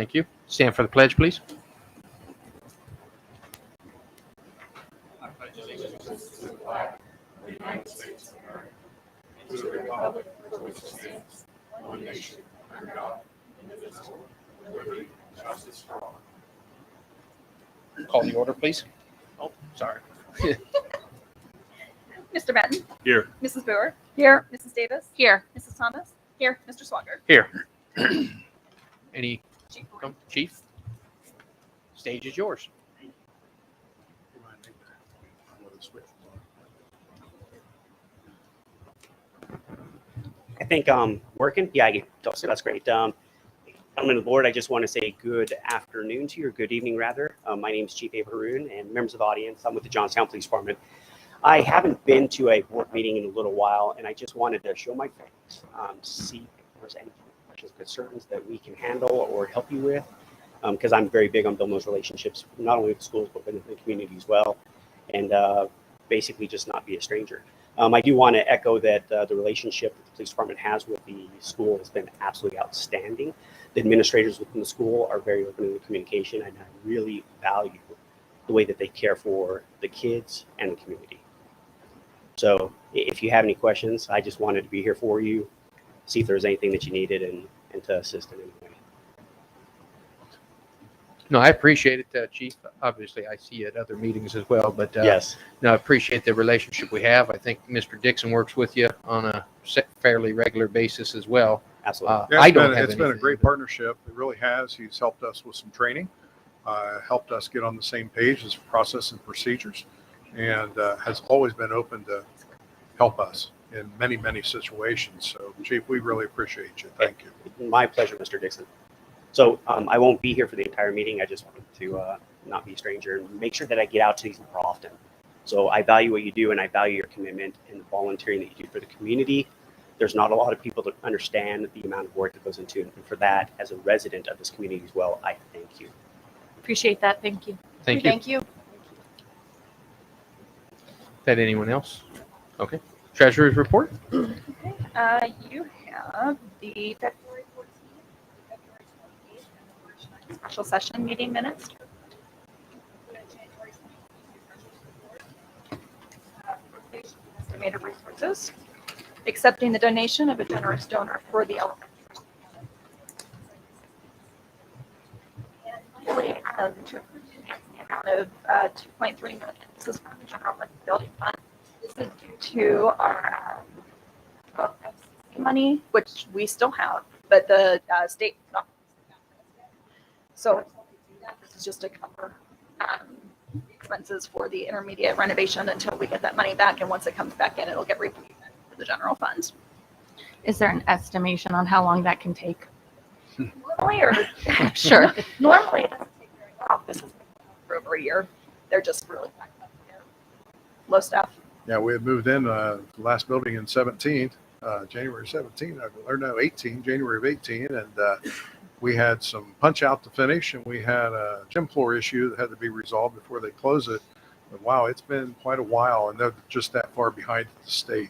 Thank you. Stand for the pledge, please. I pledge allegiance to the flag of the United States of America, and to the republic for which it stands, one nation, under God, indivisible, with liberty and justice for all. Call the order, please. Oh, sorry. Mr. Benton. Here. Mrs. Boer. Here. Mrs. Davis. Here. Mrs. Thomas. Here. Mr. Swager. Here. Any Chief? Stage is yours. I think working. Yeah, so that's great. Gentlemen of the board, I just want to say good afternoon to you, or good evening rather. My name is Chief Abe Haroon, and members of the audience, I'm with the Johnstown Police Department. I haven't been to a board meeting in a little while, and I just wanted to show my face, see if there's any questions, concerns that we can handle or help you with, because I'm very big on building those relationships, not only with schools, but within the community as well, and basically just not be a stranger. I do want to echo that the relationship that the police department has with the school has been absolutely outstanding. The administrators within the school are very open to the communication, and I really value the way that they care for the kids and the community. So if you have any questions, I just wanted to be here for you, see if there's anything that you needed, and to assist in any way. No, I appreciate it, Chief. Obviously, I see you at other meetings as well, but Yes. no, I appreciate the relationship we have. I think Mr. Dixon works with you on a fairly regular basis as well. Absolutely. Yeah, I don't have it's been a anything, great but- partnership. It really has. He's helped us with some training, helped us get on the same page as process and procedures, and has always been open to help us in many, many situations. So, Chief, we really appreciate you. Thank you. My pleasure, Mr. Dixon. So I won't be here for the entire meeting. I just wanted to not be a stranger and make sure that I get out to these more often. So I value what you do, and I value your commitment and the volunteering that you do for the community. There's not a lot of people that understand the amount of work that goes into it. And for that, as a resident of this community as well, I thank you. Appreciate that. Thank you. Thank you. Thank you. That anyone else? Okay. Treasurer's report. You have the February 14th, February 28th, and the March 9th special session meeting minutes. Estimated resources, accepting the donation of a generous donor for the elementary school. And finally, to approve the amount of $2.3 million. This is from the general building fund. This is due to our FCC money, which we still have, but the state not. So this is just to cover expenses for the intermediate renovation until we get that money back, and once it comes back in, it'll get repaid for the general funds. Is there an estimation on how long that can take? Normally, or Sure. normally it doesn't take very long. This has been for over a year. They're just really backed up here. Low staff. Yeah, we had moved in the last building in 17, January 17, or no, 18, January of 18, and we had some punch out to finish, and we had a gym floor issue that had to be resolved before they close it. But wow, it's been quite a while, and they're just that far behind the state.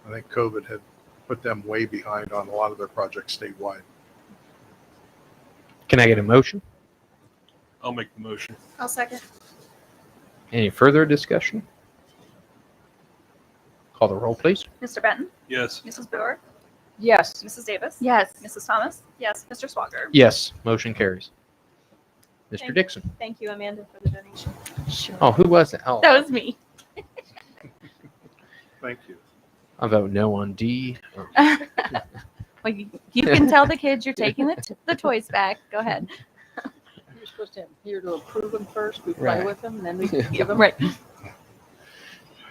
I think COVID had put them way behind on a lot of their projects statewide. Can I get a motion? I'll make the motion. I'll second. Any further discussion? Call the roll, please. Mr. Benton. Yes. Mrs. Boer. Yes. Mrs. Davis. Yes. Mrs. Thomas. Yes. Mr. Swager. Yes, motion carries. Mr. Thank- Dixon. Thank you, Amanda, for the donation. Sure. Oh, who was it? Oh, That was me. Thank you. I vote no on D. Oh. Well, you can tell the kids you're taking the toys back. Go ahead. You're supposed to have here to approve them first. We play Right. with them, and then we give them. Right.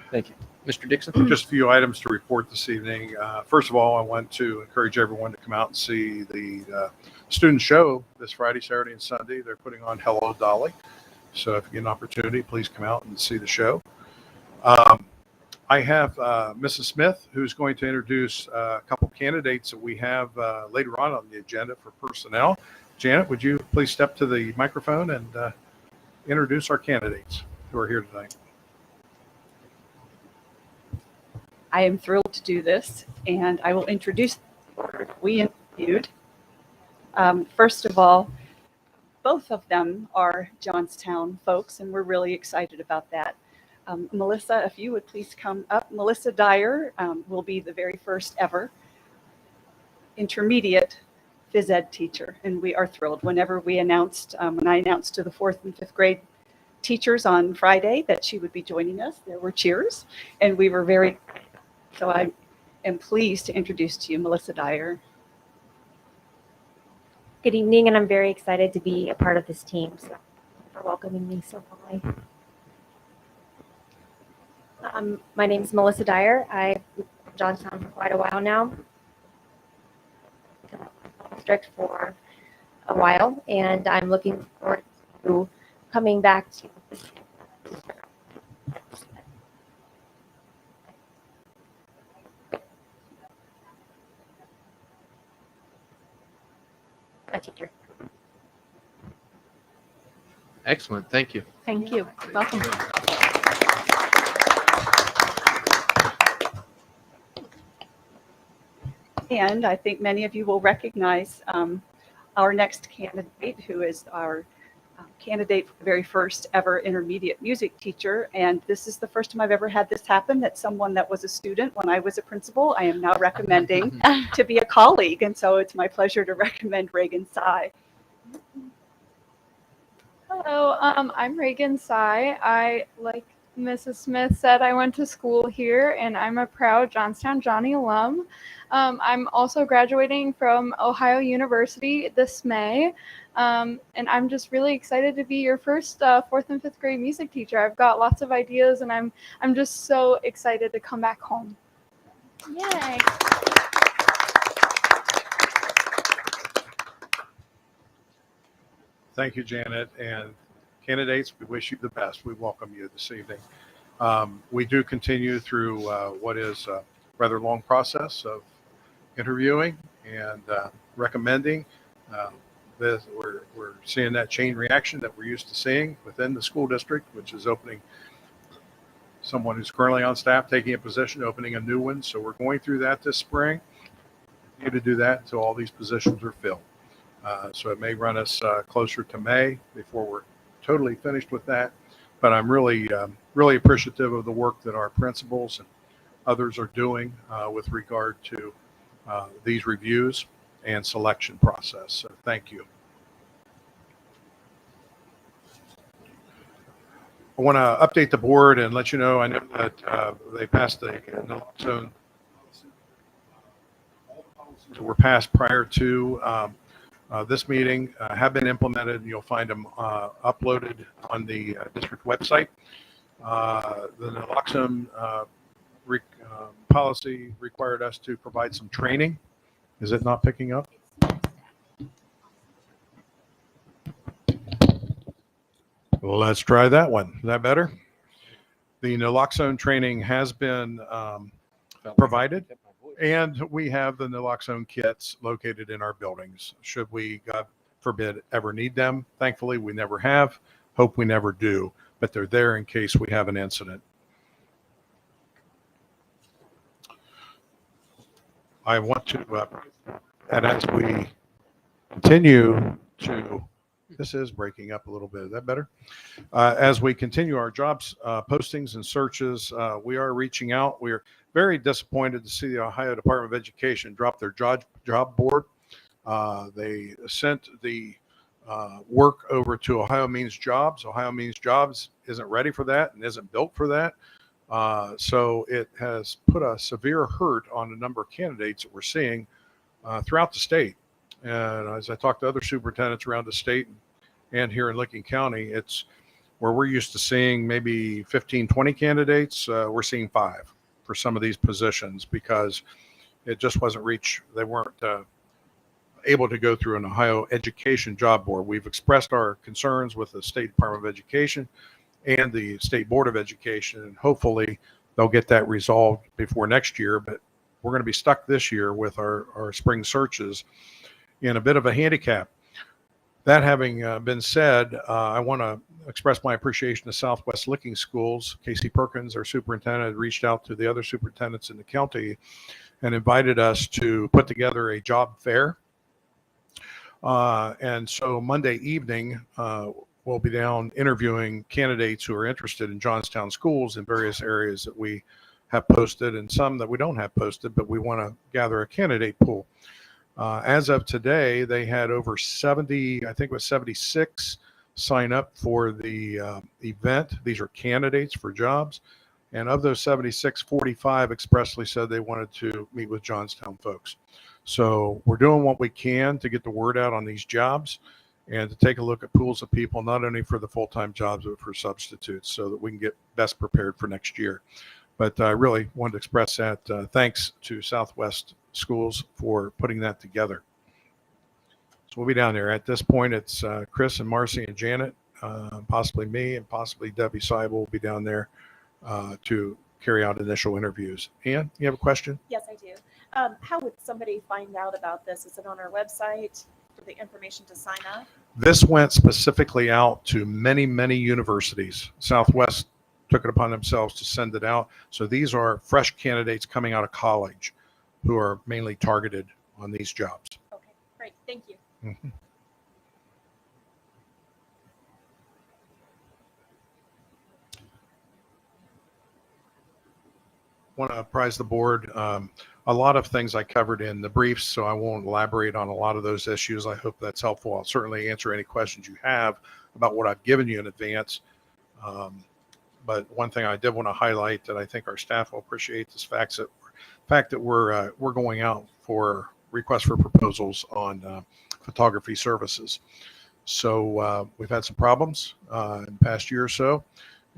Thank you. Mr. Dixon? Just a few items to report this evening. First of all, I want to encourage everyone to come out and see the student show this Friday, Saturday, and Sunday. They're putting on Hello Dolly. So if you get an opportunity, please come out and see the show. I have Mrs. Smith, who's going to introduce a couple candidates that we have later on the agenda for personnel. Janet, would you please step to the microphone and introduce our candidates who are here tonight? I am thrilled to do this, and I will introduce the board we interviewed. First of all, both of them are Johnstown folks, and we're really excited about that. Melissa, if you would please come up. Melissa Dyer will be the very first ever intermediate phys ed teacher, and we are thrilled. Whenever we announced, when I announced to the 4th and 5th grade teachers on Friday that she would be joining us, there were cheers, and we were very, so I am pleased to introduce to you Melissa Dyer. Good evening, and I'm very excited to be a part of this team. So, thank you for welcoming me so warmly. My name is Melissa Dyer. I've been in Johnstown for quite a while now. District for a while, and I'm looking forward to coming back to this. A teacher. Excellent. Thank you. Thank you. Welcome. And I think many of you will recognize our next candidate, who is our candidate for the very first ever intermediate music teacher. And this is the first time I've ever had this happen, that someone that was a student when I was a principal, I am now recommending to be a colleague. And so it's my pleasure to recommend Reagan Tsai. Hello, I'm Reagan Tsai. I, like Mrs. Smith said, I went to school here, and I'm a proud Johnstown Johnny alum. I'm also graduating from Ohio University this May, and I'm just really excited to be your first 4th and 5th grade music teacher. I've got lots of ideas, and I'm just so excited to come back home. Yay! Thank you, Janet. And candidates, we wish you the best. We welcome you this evening. We do continue through what is a rather long process of interviewing and recommending. We're seeing that chain reaction that we're used to seeing within the school district, which is opening someone who's currently on staff, taking a position, opening a new one. So we're going through that this spring. We need to do that until all these positions are filled. So it may run us closer to May before we're totally finished with that. But I'm really appreciative of the work that our principals and others are doing with regard to these reviews and selection process. So thank you. I want to update the board and let you know, I know that they passed the naloxone. All the policies that were passed prior to this meeting have been implemented. You'll find them uploaded on the district website. The naloxone policy required us to provide some training. Is it not picking up? Well, let's try that one. Is that better? The naloxone training has been provided, and we have the naloxone kits located in our buildings. Should we, God forbid, ever need them? Thankfully, we never have. Hope we never do, but they're there in case we have an incident. I want to, and as we continue to, this is breaking up a little bit. Is that better? As we continue our jobs postings and searches, we are reaching out. We are very disappointed to see the Ohio Department of Education drop their job board. They sent the work over to Ohio Means Jobs. Ohio Means Jobs isn't ready for that and isn't built for that. So it has put a severe hurt on a number of candidates that we're seeing throughout the state. And as I talk to other superintendents around the state and here in Licking County, it's where we're used to seeing maybe 15, 20 candidates. We're seeing 5 for some of these positions because it just wasn't reached. They weren't able to go through an Ohio Education Job Board. We've expressed our concerns with the State Department of Education and the State Board of Education, and hopefully they'll get that resolved before next year. But we're going to be stuck this year with our spring searches in a bit of a handicap. That having been said, I want to express my appreciation to Southwest Licking Schools. Casey Perkins, our superintendent, reached out to the other superintendents in the county and invited us to put together a job fair And so Monday evening, we'll be down interviewing candidates who are interested in Johnstown schools in various areas that we have posted and some that we don't have posted, but we want to gather a candidate pool. As of today, they had over 70, I think it was 76 sign up for the event. These are candidates for jobs. And of those 76, 45 expressly said they wanted to meet with Johnstown folks. So we're doing what we can to get the word out on these jobs and to take a look at pools of people, not only for the full-time jobs, but for substitutes, so that we can get best prepared for next year. But I really wanted to express that thanks to Southwest Schools for putting that together. So we'll be down there. At this point, it's Chris and Marcy and Janet, possibly me, and possibly Debbie Seibel will be down there to carry out initial interviews. Ann, you have a question? Yes, I do. How would somebody find out about this? Is it on our website for the information to sign up? This went specifically out to many, many universities. Southwest took it upon themselves to send it out. So these are fresh candidates coming out of college who are mainly targeted on these jobs. Okay, great. Thank you. Mm-hmm. Want to apprise the board. A lot of things I covered in the briefs, so I won't elaborate on a lot of those issues. I hope that's helpful. I'll certainly answer any questions you have about what I've given you in advance. But one thing I did want to highlight that I think our staff will appreciate is the fact that we're going out for requests for proposals on photography services. So we've had some problems in the past year or so,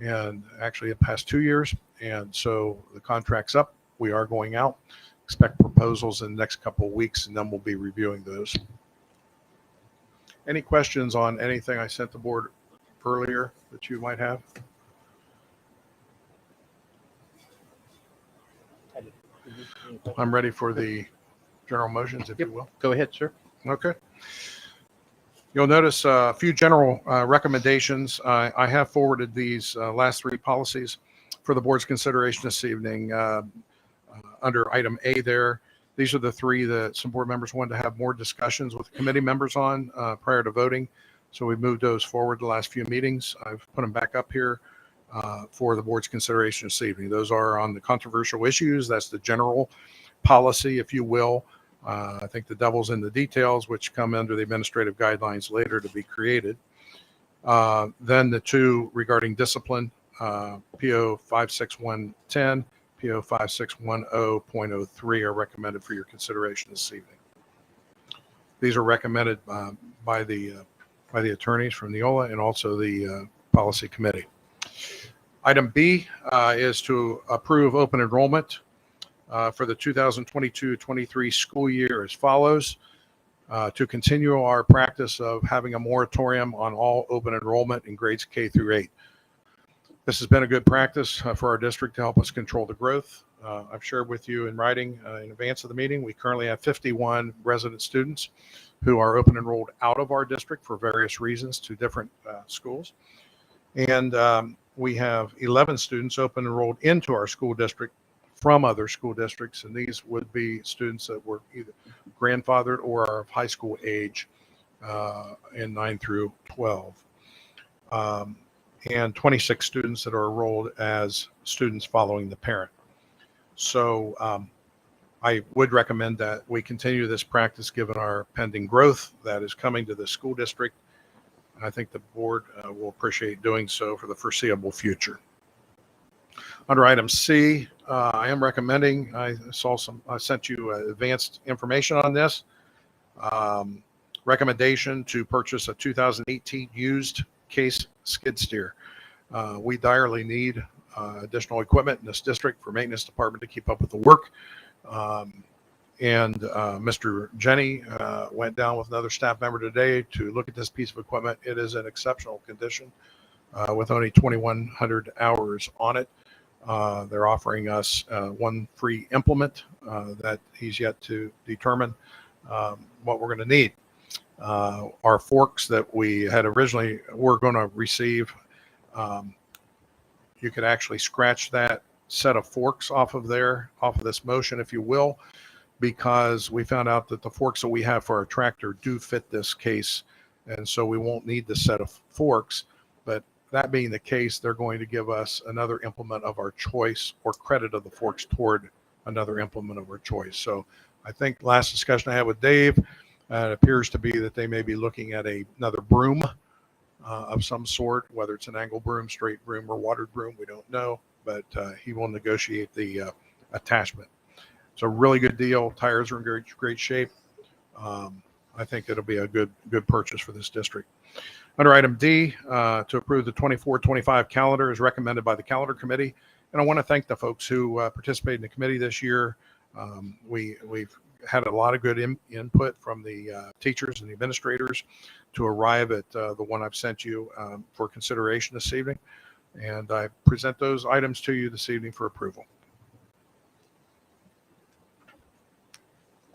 and actually the past 2 years. And so the contract's up. We are going out. Expect proposals in the next couple of weeks, and then we'll be reviewing those. Any questions on anything I sent the board earlier that you might have? I'm ready for the general motions, if you will. Go ahead, sir. Okay. You'll notice a few general recommendations. I have forwarded these last three policies for the board's consideration this evening under item A there. These are the three that some board members wanted to have more discussions with committee members on prior to voting. So we moved those forward the last few meetings. I've put them back up here for the board's consideration this evening. Those are on the controversial issues. That's the general policy, if you will. I think the devil's in the details, which come under the administrative guidelines later to be created. Then the two regarding discipline, PO 56110, PO 5610.03 are recommended for your consideration this evening. These are recommended by the attorneys from Neola and also the policy committee. Item B is to approve open enrollment for the 2022-23 school year as follows. To continue our practice of having a moratorium on all open enrollment in grades K through 8. This has been a good practice for our district to help us control the growth. I've shared with you in writing in advance of the meeting, we currently have 51 resident students who are open enrolled out of our district for various reasons to different schools. And we have 11 students open enrolled into our school district from other school districts, and these would be students that were either grandfathered or are of high school age in 9 through 12. And 26 students that are enrolled as students following the parent. So I would recommend that we continue this practice given our pending growth that is coming to the school district. I think the board will appreciate doing so for the foreseeable future. Under item C, I am recommending, I sent you advanced information on this. Recommendation to purchase a 2018 used case skid steer. We direly need additional equipment in this district for maintenance department to keep up with the work. And Mr. Jenny went down with another staff member today to look at this piece of equipment. It is in exceptional condition with only 2,100 hours on it. They're offering us one free implement that he's yet to determine what we're going to need. Our forks that we had originally were going to receive, you could actually scratch that set of forks off of this motion, if you will, because we found out that the forks that we have for our tractor do fit this case. And so we won't need the set of forks. But that being the case, they're going to give us another implement of our choice or credit of the forks toward another implement of our choice. So I think last discussion I had with Dave, it appears to be that they may be looking at another broom of some sort, whether it's an angle broom, straight broom, or watered broom, we don't know, but he will negotiate the attachment. It's a really good deal. Tires are in great shape. I think it'll be a good purchase for this district. Under item D, to approve the 24-25 calendar is recommended by the calendar committee. And I want to thank the folks who participated in the committee this year. We've had a lot of good input from the teachers and the administrators to arrive at the one I've sent you for consideration this evening. And I present those items to you this evening for approval.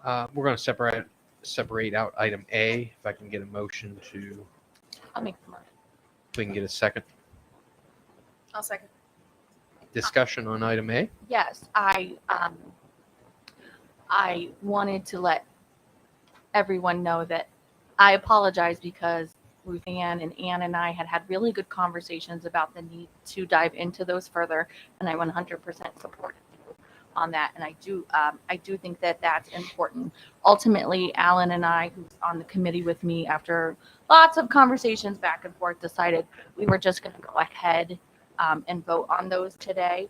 We're going to separate out item A. If I can get a motion to, I'll make the motion. if we can get a second I'll second. discussion on item A. Yes, I wanted to let everyone know that I apologize because Ruth Ann and Ann and I had really good conversations about the need to dive into those further, and I 100% supported you on that. And I do think that that's important. Ultimately, Alan and I, who's on the committee with me, after lots of conversations back and forth, decided we were just going to go ahead and vote on those today.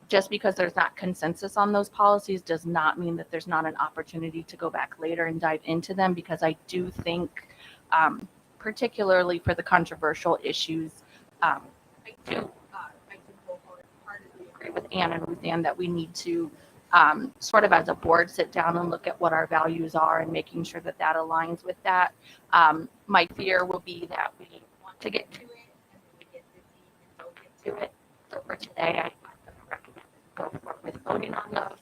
Just because there's not consensus on those policies does not mean that there's not an opportunity to go back later and dive into them, because I do think, particularly for the controversial issues, I do wholeheartedly agree with Ann and Ruth Ann that we need to sort of as a board sit down and look at what our values are and making sure that that aligns with that. My fear will be that we want to get to it and we get busy and don't get to it. So for today, I recommend go forward with voting on those.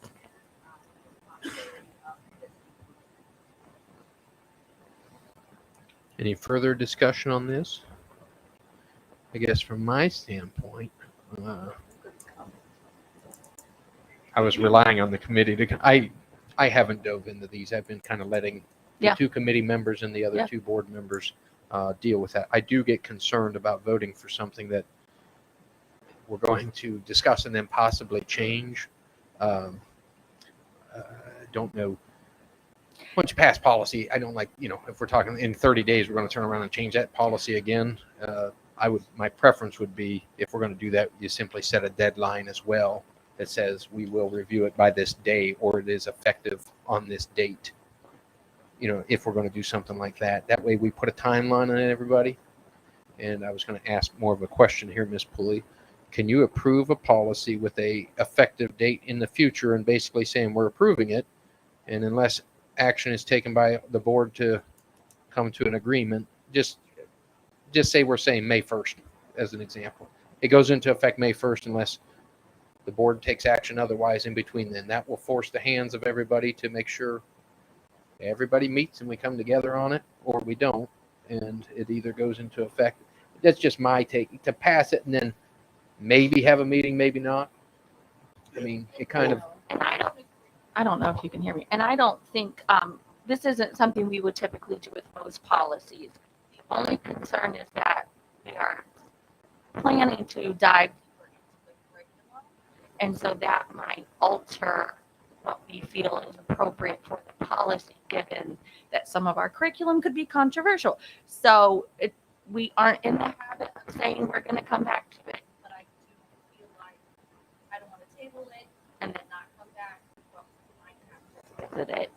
Any further discussion on this? I guess from my standpoint, I was relying on the committee to. I haven't dove into these. I've been kind of letting the two committee members and the other two board members deal with that. I do get concerned about voting for something that we're going to discuss and then possibly change. Don't know. Once you pass policy, I don't like, if we're talking in 30 days, we're going to turn around and change that policy again. My preference would be, if we're going to do that, you simply set a deadline as well that says we will review it by this day, or it is effective on this date. If we're going to do something like that, that way we put a timeline on it, everybody. And I was going to ask more of a question here, Ms. Pulley. Can you approve a policy with a effective date in the future and basically saying we're approving it, and unless action is taken by the board to come to an agreement, just say we're saying May 1st as an example. It goes into effect May 1st unless the board takes action otherwise in between then. That will force the hands of everybody to make sure everybody meets and we come together on it, or we don't, and it either goes into effect. That's just my take. To pass it and then maybe have a meeting, maybe not. I mean, it kind of. I don't know if you can hear me. And I don't think this isn't something we would typically do with most policies. The only concern is that we are planning to dive deeper into the curriculum. And so that might alter what we feel is appropriate for the policy, given that some of our curriculum could be controversial. So we aren't in the habit of saying we're going to come back to it. But I do feel like I don't want to table it and then not come back. Visit it,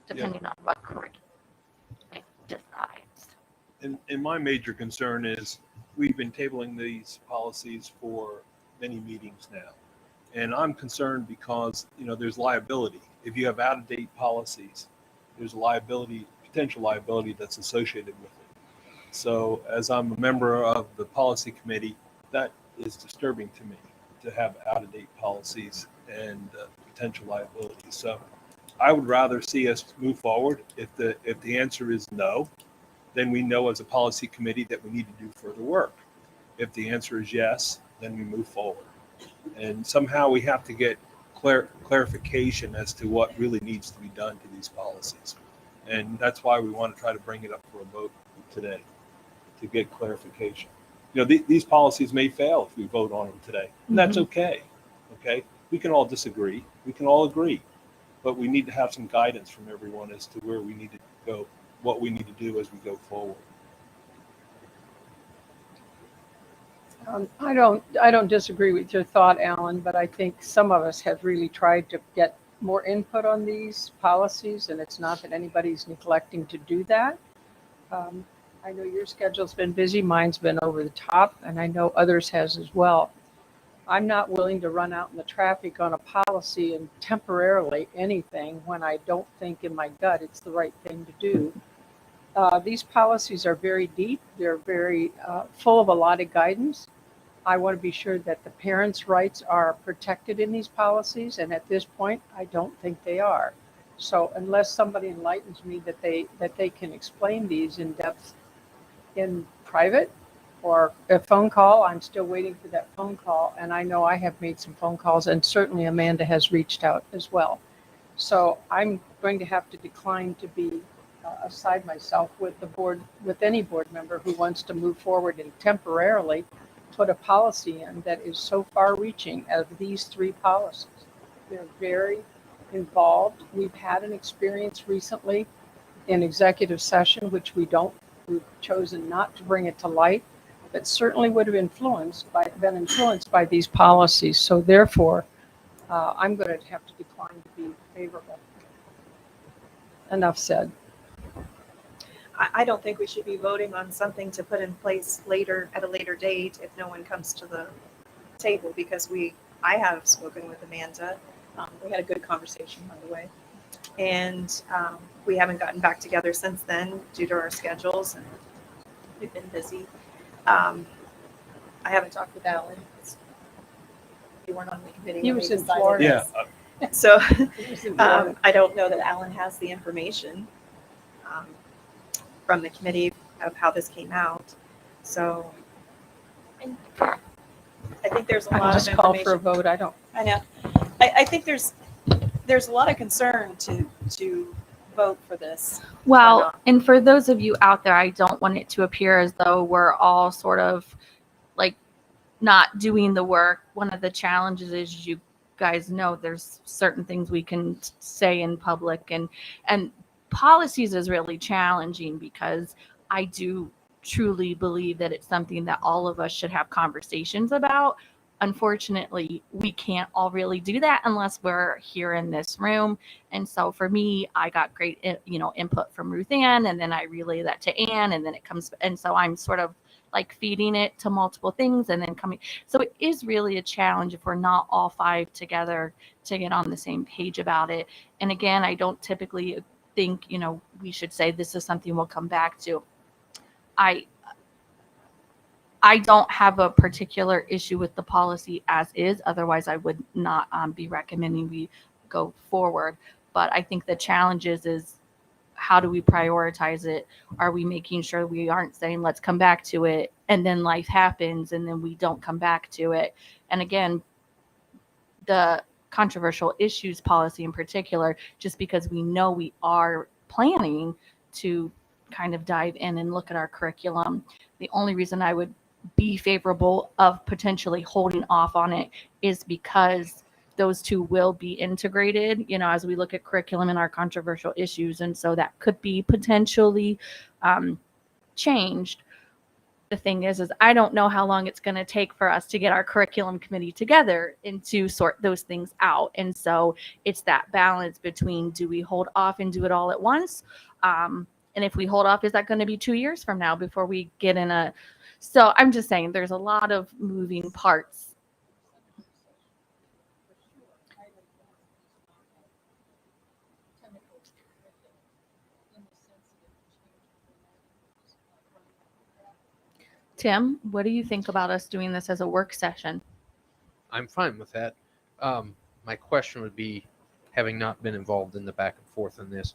depending on what curriculum it decides. And my major concern is we've been tabling these policies for many meetings now. And I'm concerned because, there's liability. If you have out-of-date policies, there's potential liability that's associated with it. So as I'm a member of the policy committee, that is disturbing to me, to have out-of-date policies and potential liability. So I would rather see us move forward. If the answer is no, then we know as a policy committee that we need to do further work. If the answer is yes, then we move forward. And somehow we have to get clarification as to what really needs to be done to these policies. And that's why we want to try to bring it up for a vote today, to get clarification. These policies may fail if we vote on them today, and that's okay. Okay, we can all disagree, we can all agree, but we need to have some guidance from everyone as to where we need to go, what we need to do as we go forward. I don't disagree with your thought, Alan, but I think some of us have really tried to get more input on these policies, and it's not that anybody's neglecting to do that. I know your schedule's been busy, mine's been over the top, and I know others has as well. I'm not willing to run out in the traffic on a policy and temporarily anything when I don't think in my gut it's the right thing to do. These policies are very deep. They're very full of a lot of guidance. I want to be sure that the parents' rights are protected in these policies, and at this point, I don't think they are. So unless somebody enlightens me that they can explain these in depth in private or a phone call, I'm still waiting for that phone call. And I know I have made some phone calls, and certainly Amanda has reached out as well. So I'm going to have to decline to be aside myself with the board, with any board member who wants to move forward and temporarily put a policy in that is so far reaching as these three policies. They're very involved. We've had an experience recently in executive session, which we've chosen not to bring it to light, but certainly would have been influenced by these policies. So therefore, I'm going to have to decline to be favorable. Enough said. I don't think we should be voting on something to put in place later at a later date if no one comes to the table, because I have spoken with Amanda. We had a good conversation, by the way, and we haven't gotten back together since then due to our schedules, and we've been busy. I haven't talked with Alan. You weren't on the committee. He was in Florida. Yeah. So He was in Florida. I don't know that Alan has the information from the committee of how this came out. So I think there's a lot I just of called information. for a vote. I know. I think there's a lot of concern to vote for this. Well, and for those of you out there, I don't want it to appear as though we're all sort of like not doing the work. One of the challenges is, you guys know, there's certain things we can say in public, and policies is really challenging, because I do truly believe that it's something that all of us should have conversations about. Unfortunately, we can't all really do that unless we're here in this room. And so for me, I got great, input from Ruth Ann, and then I relay that to Ann, and then it comes. And so I'm sort of like feeding it to multiple things and then coming. So it is really a challenge if we're not all five together to get on the same page about it. And again, I don't typically think, we should say this is something we'll come back to. I don't have a particular issue with the policy as is. Otherwise, I would not be recommending we go forward. But I think the challenge is how do we prioritize it? Are we making sure we aren't saying, let's come back to it, and then life happens and then we don't come back to it? And again, the controversial issues policy in particular, just because we know we are planning to kind of dive in and look at our curriculum. The only reason I would be favorable of potentially holding off on it is because those two will be integrated, as we look at curriculum and our controversial issues. And so that could be potentially changed. The thing is I don't know how long it's going to take for us to get our curriculum committee together and to sort those things out. And so it's that balance between, do we hold off and do it all at once? And if we hold off, is that going to be 2 years from now before we get in a... So I'm just saying there's a lot of moving parts. Tim, what do you think about us doing this as a work session? I'm fine with that. My question would be, having not been involved in the back and forth on this,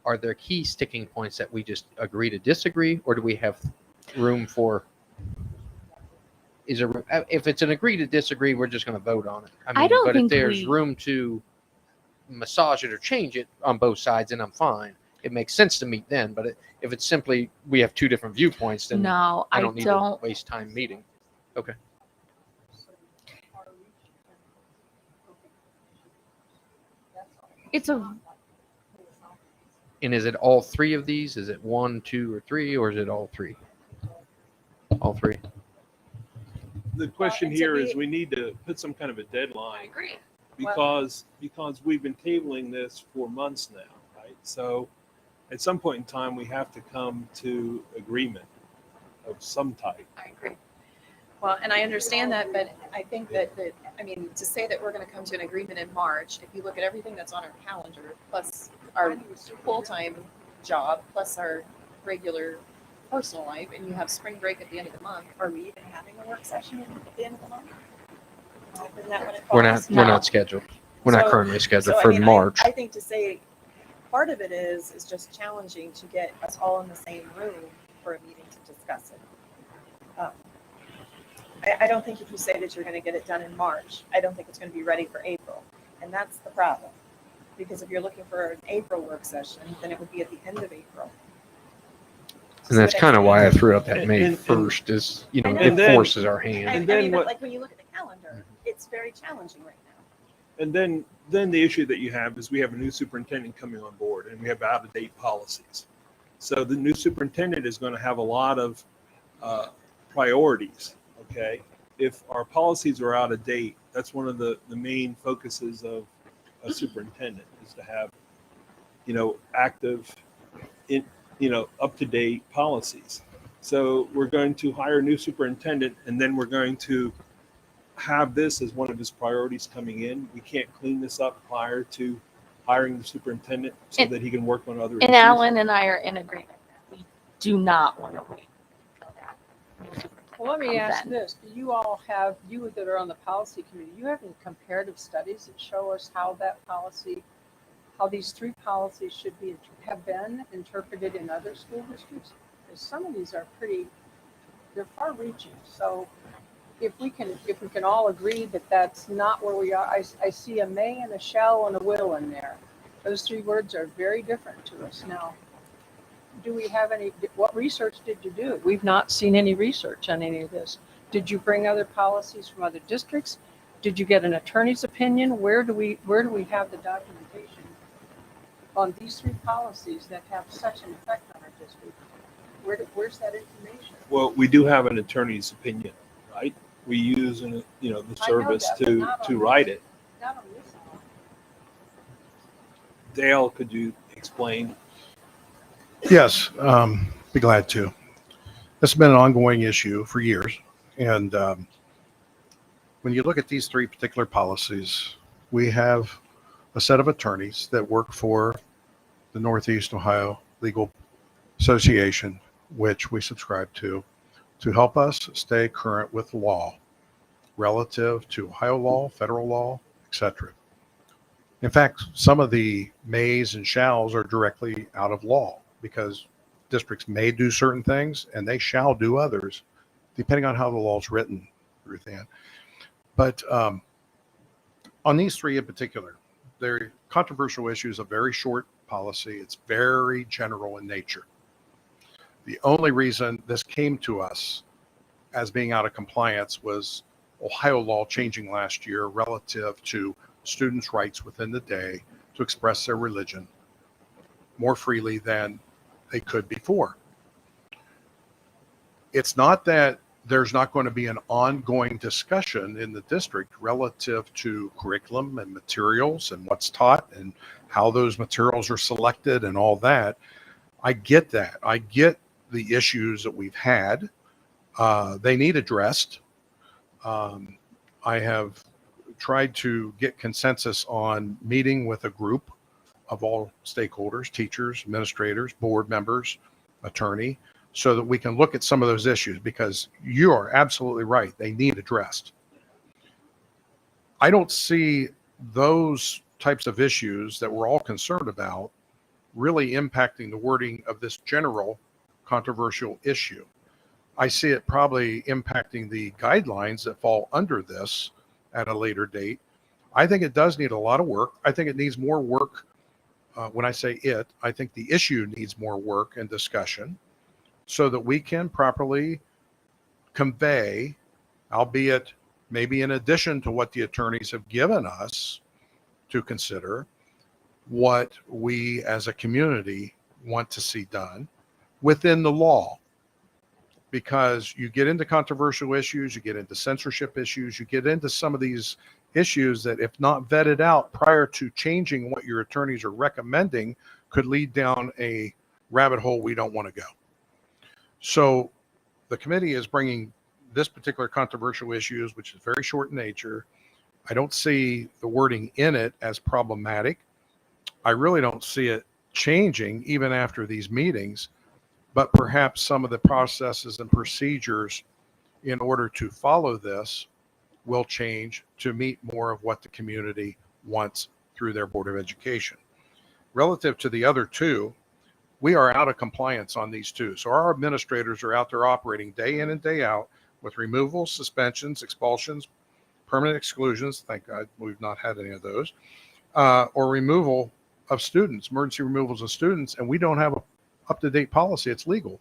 are there key sticking points that we just agree to disagree, or do we have room for is there, if it's an agree to disagree, we're just going to vote on it. I don't but if think there's room to massage it or change it on both sides, then I'm fine. It makes sense to meet then. But if it's simply we have two different viewpoints, then No, I I don't need to waste time meeting. Okay. It's a And is it all three of these? Is it 1, 2, or 3, or is it all three? All three. The question and to here be- is we need to put some kind of a I deadline agree. because we've been tabling this for months now, right? So at some point in time, we have to come to agreement of some type. I agree. Well, and I understand that, but I think that, I mean, to say that we're going to come to an agreement in March, if you look at everything that's on our calendar, plus our full-time job, plus our regular personal life, and you have spring break at the end of the month, are we even having a work session at the end of the month? Isn't that when it We're falls? not. We're No. not scheduled. We're not So- currently scheduled So, I for mean, March. I think to say part of it is just challenging to get us all in the same room for a meeting to discuss it. I don't think if you say that you're going to get it done in March, I don't think it's going to be ready for April. And that's the problem. Because if you're looking for an April work session, then it would be at the end of April. And that's kind of why I threw out that May And- 1st is, I know. it And then- forces our hand. And I then mean, what- but like when you look at the calendar, it's very challenging right now. And then the issue that you have is we have a new superintendent coming on board and we have out-of-date policies. So the new superintendent is going to have a lot of priorities, okay? If our policies are out of date, that's one of the main focuses of a superintendent is to have, active, up-to-date policies. So we're going to hire a new superintendent and then we're going to have this as one of his priorities coming in. We can't clean this up prior to hiring the superintendent so And- that he can work on other And issues. Alan and I are in agreement. We do not want to wait until that. Well, let me ask Then. this. Do you all have, you that are on the policy committee, do you have any comparative studies that show us how that policy, how these three policies should be, have been interpreted in other school districts? Because some of these are they're far reaching. So if we can all agree that that's not where we are, I see a may and a shall and a will in there. Those three words are very different to us now. Do we have what research did you do? We've not seen any research on any of this. Did you bring other policies from other districts? Did you get an attorney's opinion? Where do we have the documentation on these three policies that have such an effect on our district? Where's that information? Well, we do have an attorney's opinion, right? We use, the service that, but not to on write this. it. Not on this one. Dale, could you explain? Yes, be glad to. This has been an ongoing issue for years. And when you look at these three particular policies, we have a set of attorneys that work for the Northeast Ohio Legal Association, which we subscribe to help us stay current with law relative to Ohio law, federal law, etc. In fact, some of the mays and shalls are directly out of law because districts may do certain things and they shall do others, depending on how the law is written, Ruth Ann. But on these three in particular, they're controversial issues, a very short policy. It's very general in nature. The only reason this came to us as being out of compliance was Ohio law changing last year relative to students' rights within the day to express their religion more freely than they could before. It's not that there's not going to be an ongoing discussion in the district relative to curriculum and materials and what's taught and how those materials are selected and all that. I get that. I get the issues that we've had. They need addressed. I have tried to get consensus on meeting with a group of all stakeholders, teachers, administrators, board members, attorney, so that we can look at some of those issues because you are absolutely right. They need addressed. I don't see those types of issues that we're all concerned about really impacting the wording of this general controversial issue. I see it probably impacting the guidelines that fall under this at a later date. I think it does need a lot of work. I think it needs more work. When I say it, I think the issue needs more work and discussion so that we can properly convey, albeit maybe in addition to what the attorneys have given us to consider, what we as a community want to see done within the law. Because you get into controversial issues, you get into censorship issues, you get into some of these issues that, if not vetted out prior to changing what your attorneys are recommending, could lead down a rabbit hole we don't want to go. So the committee is bringing this particular controversial issues, which is very short in nature. I don't see the wording in it as problematic. I really don't see it changing even after these meetings, but perhaps some of the processes and procedures in order to follow this will change to meet more of what the community wants through their Board of Education. Relative to the other two, we are out of compliance on these two. So our administrators are out there operating day in and day out with removals, suspensions, expulsions, permanent exclusions. Thank God we've not had any of those, or removal of students, emergency removals of students, and we don't have a up-to-date policy. It's legal.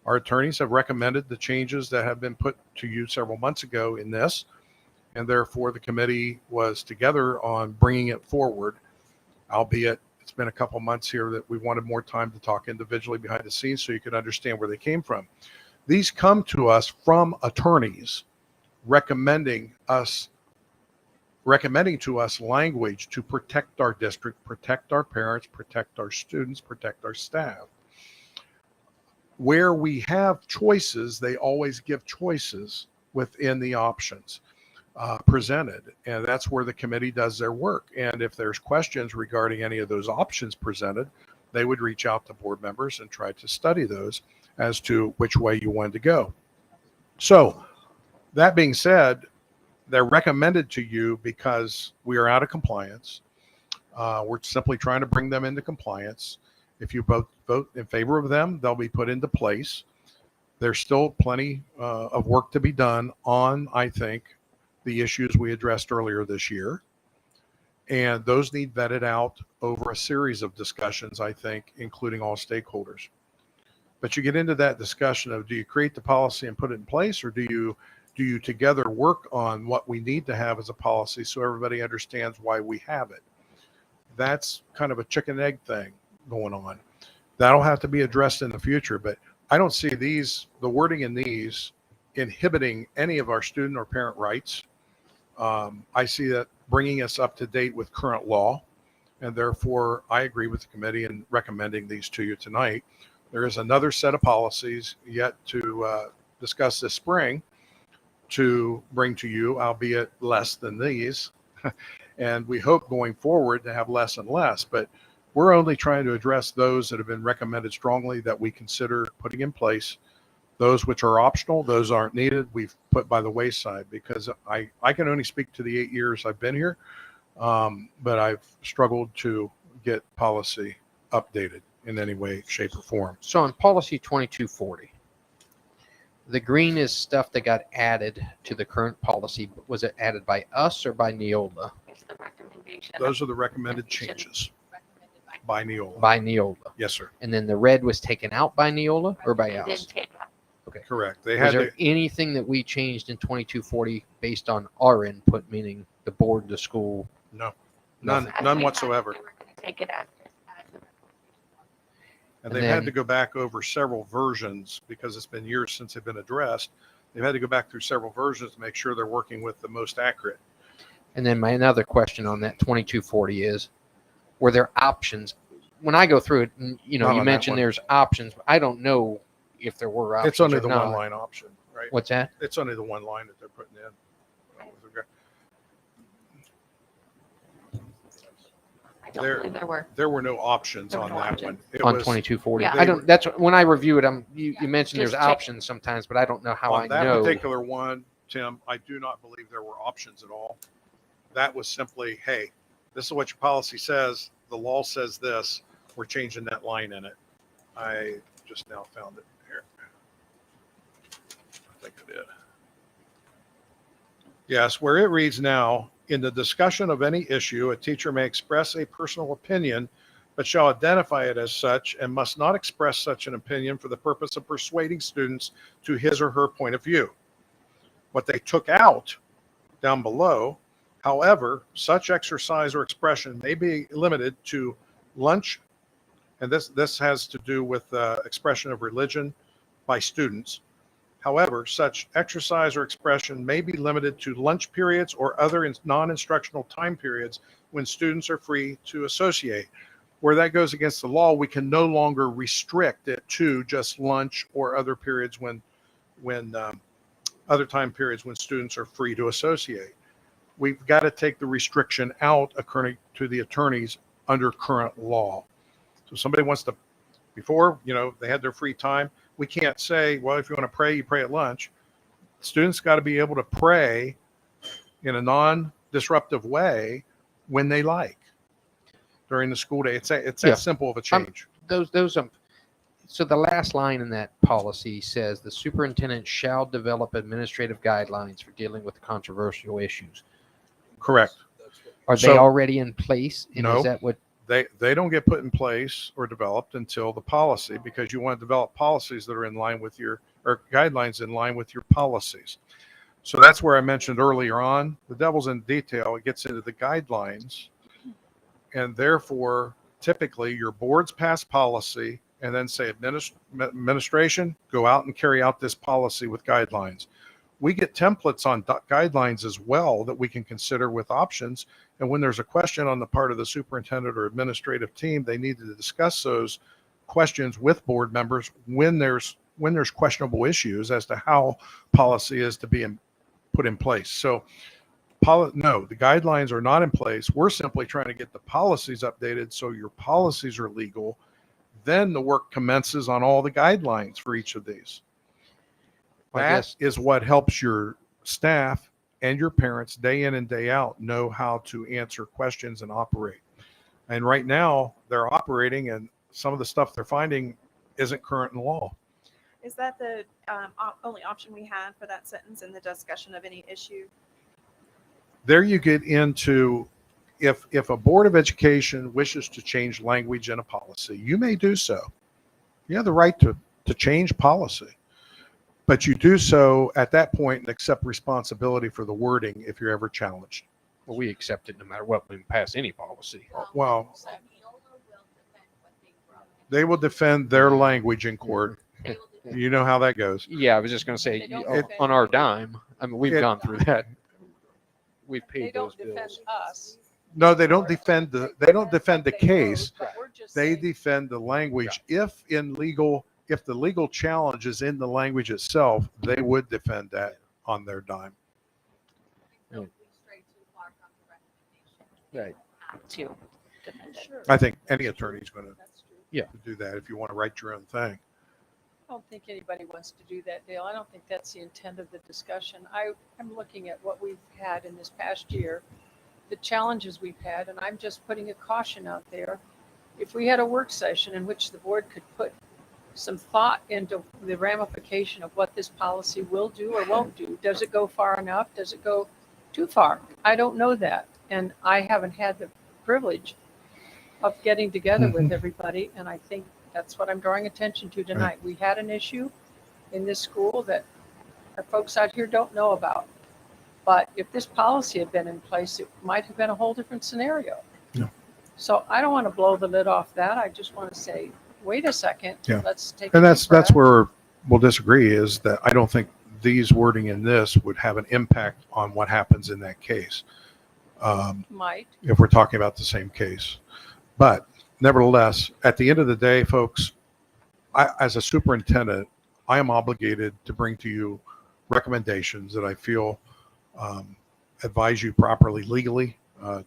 Our attorneys have recommended the changes that have been put to you several months ago in this, and therefore the committee was together on bringing it forward, albeit it's been a couple months here that we wanted more time to talk individually behind the scenes so you could understand where they came from. These come to us from attorneys recommending to us language to protect our district, protect our parents, protect our students, protect our staff. Where we have choices, they always give choices within the options presented. And that's where the committee does their work. And if there's questions regarding any of those options presented, they would reach out to board members and try to study those as to which way you wanted to go. So that being said, they're recommended to you because we are out of compliance. We're simply trying to bring them into compliance. If you both vote in favor of them, they'll be put into place. There's still plenty of work to be done on, I think, the issues we addressed earlier this year. And those need vetted out over a series of discussions, I think, including all stakeholders. But you get into that discussion of, do you create the policy and put it in place, or do you together work on what we need to have as a policy so everybody understands why we have it? That's kind of a chicken egg thing going on. That'll have to be addressed in the future, but I don't see the wording in these inhibiting any of our student or parent rights. I see that bringing us up to date with current law, and therefore I agree with the committee in recommending these to you tonight. There is another set of policies yet to discuss this spring to bring to you, albeit less than these. And we hope going forward to have less and less, but we're only trying to address those that have been recommended strongly that we consider putting in place. Those which are optional, those aren't needed, we've put by the wayside, because I can only speak to the 8 years I've been here, but I've struggled to get policy updated in any way, shape, or form. So on policy 2240, the green is stuff that got added to the current policy. Was it added by us or by Neola? It's the recommendation. Those are the recommended changes by Neola. By Neola. Yes, sir. And then the red was taken out by Neola or by It did us? take up. Okay. Correct. They Was had there to, anything that we changed in 2240 based on our input, meaning the board, the school? no, Nothing. none whatsoever. They were going to take it as And And they've had then- to go back over several versions because it's been years since they've been addressed. They've had to go back through several versions to make sure they're working with the most accurate. And then my another question on that 2240 is, were there options? When I go through it, and, you know, Not you on that mentioned one. there's options. I don't know if there were options It's only or the not. one line option, right? What's that? It's only the one line that they're putting in. I don't There- believe there were. There were no options There were on no that options. one. It On was 2240. Yeah. I don't, that's when I review it. You mentioned Just there's check. options sometimes, but I don't know how I on that know. particular one, Tim, I do not believe there were options at all. That was simply, hey, this is what your policy says. The law says this. We're changing that line in it. I just now found it here. think I did. Yes, where it reads now, in the discussion of any issue, a teacher may express a personal opinion, but shall identify it as such and must not express such an opinion for the purpose of persuading students to his or her point of view. What they took out down below, however, such exercise or expression may be limited to lunch, and this has to do with expression of religion by students. However, such exercise or expression may be limited to lunch periods or other non-instructional time periods when students are free to associate. Where that goes against the law, we can no longer restrict it to just lunch or other periods when other time periods when students are free to associate. We've got to take the restriction out according to the attorneys under current law. So somebody wants to, before, they had their free time. We can't say, well, if you want to pray, you pray at lunch. Students got to be able to pray in a non-disruptive way when they like during the school day. It's that simple of a change. So the last line in that policy says the superintendent shall develop administrative guidelines for dealing with controversial issues. Correct. Are they already in place? And No. Is that what? They don't get put in place or developed until the policy, because you want to develop policies that are in line with or guidelines in line with your policies. So that's where I mentioned earlier on, the devil's in detail. It gets into the guidelines, and therefore, typically your boards pass policy and then say administration, go out and carry out this policy with guidelines. We get templates on guidelines as well that we can consider with options. And when there's a question on the part of the superintendent or administrative team, they need to discuss those questions with board members when there's questionable issues as to how policy is to be put in place. So no, the guidelines are not in place. We're simply trying to get the policies updated so your policies are legal. Then the work commences on all the guidelines for each of these. That is what helps your staff and your parents day in and day out know how to answer questions and operate. And right now they're operating, and some of the stuff they're finding isn't current in law. Is that the only option we had for that sentence in the discussion of any issue? There you get into, if a board of education wishes to change language in a policy, you may do so. You have the right to change policy. But you do so at that point and accept responsibility for the wording if you're ever challenged. Well, we accept it no matter what. We pass any policy. Well, they will defend their language in court. You know how that goes. Yeah, I was just going to say, on our dime. I mean, we've gone through that. We've paid those bills. They don't defend us. No, they don't defend the case. They defend the language. If the legal challenge is in the language itself, they would defend that on their dime. Right. To defend it. I think any attorney is going Yeah. to do that if you want to write your own thing. I don't think anybody wants to do that, Dale. I don't think that's the intent of the discussion. I'm looking at what we've had in this past year, the challenges we've had, and I'm just putting a caution out there. If we had a work session in which the board could put some thought into the ramification of what this policy will do or won't do. Does it go far enough? Does it go too far? I don't know that. And I haven't had the privilege of getting together with everybody. And I think that's what I'm drawing attention to tonight. We had an issue in this school that our folks out here don't know about. But if this policy had been in place, it might have been a whole different scenario. Yeah. So I don't want to blow the lid off that. I just want to say, wait a second. Yeah. Let's take. And that's where we'll disagree, is that I don't think these wording in this would have an impact on what happens in that case. Might. If we're talking about the same case. But nevertheless, at the end of the day, folks, as a superintendent, I am obligated to bring to you recommendations that I feel advise you properly legally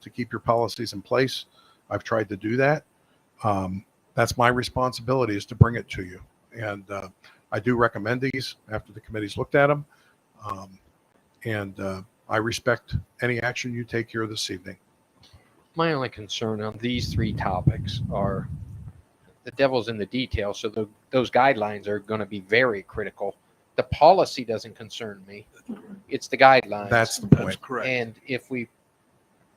to keep your policies in place. I've tried to do that. That's my responsibility, is to bring it to you. And I do recommend these after the committee's looked at them. I respect any action you take here this evening. My only concern on these three topics are the devil's in the details. So those guidelines are going to be very critical the policy doesn't concern me. It's the guidelines. That's the point. correct. And if we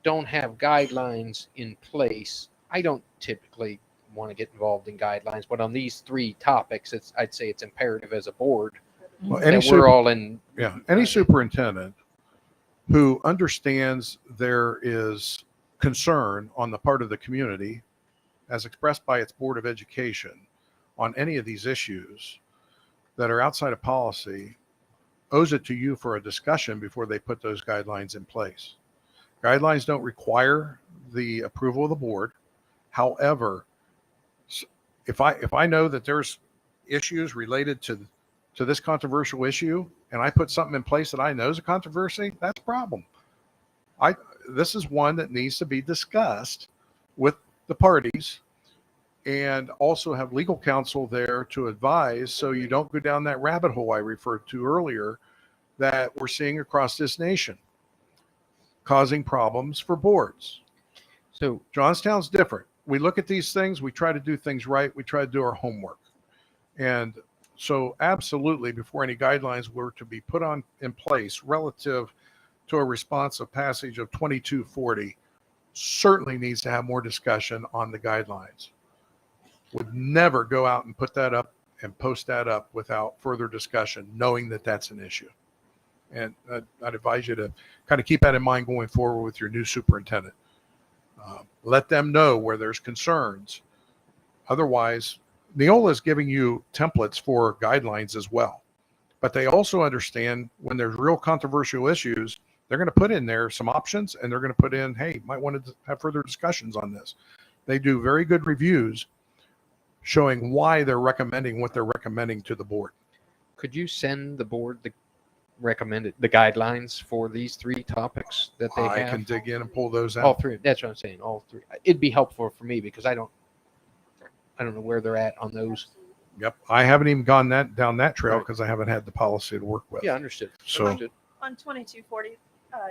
don't have guidelines in place, I don't typically want to get involved in guidelines, but on these three topics, I'd say it's imperative as a board Well, that we're all in. Yeah, any superintendent who understands there is concern on the part of the community, as expressed by its Board of Education, on any of these issues that are outside of policy, owes it to you for a discussion before they put those guidelines in place. Guidelines don't require the approval of the board. However, if I know that there's issues related to this controversial issue, and I put something in place that I know is a controversy, that's a problem. This is one that needs to be discussed with the parties, and also have legal counsel there to advise, so you don't go down that rabbit hole I referred to earlier that we're seeing across this nation, causing problems for boards. So Johnstown's different. We look at these things, we try to do things right, we try to do our homework. And so absolutely, before any guidelines were to be put in place relative to a responsive passage of 2240, certainly needs to have more discussion on the guidelines. Would never go out and put that up and post that up without further discussion, knowing that that's an issue. And I'd advise you to kind of keep that in mind going forward with your new superintendent. Let them know where there's concerns. Otherwise, Neola is giving you templates for guidelines as well. But they also understand when there's real controversial issues, they're going to put in there some options, and they're going to put in, hey, might want to have further discussions on this. They do very good reviews showing why they're recommending what they're recommending to the board. could you send the board the guidelines for these three topics that they I have? can dig in and pull those All out. three. That's what I'm saying. All three. It'd be helpful for me because I don't know where they're at on those. Yep. I haven't even gone down that trail because I haven't had the policy to work with. Yeah, understood. So- Understood. On 2240,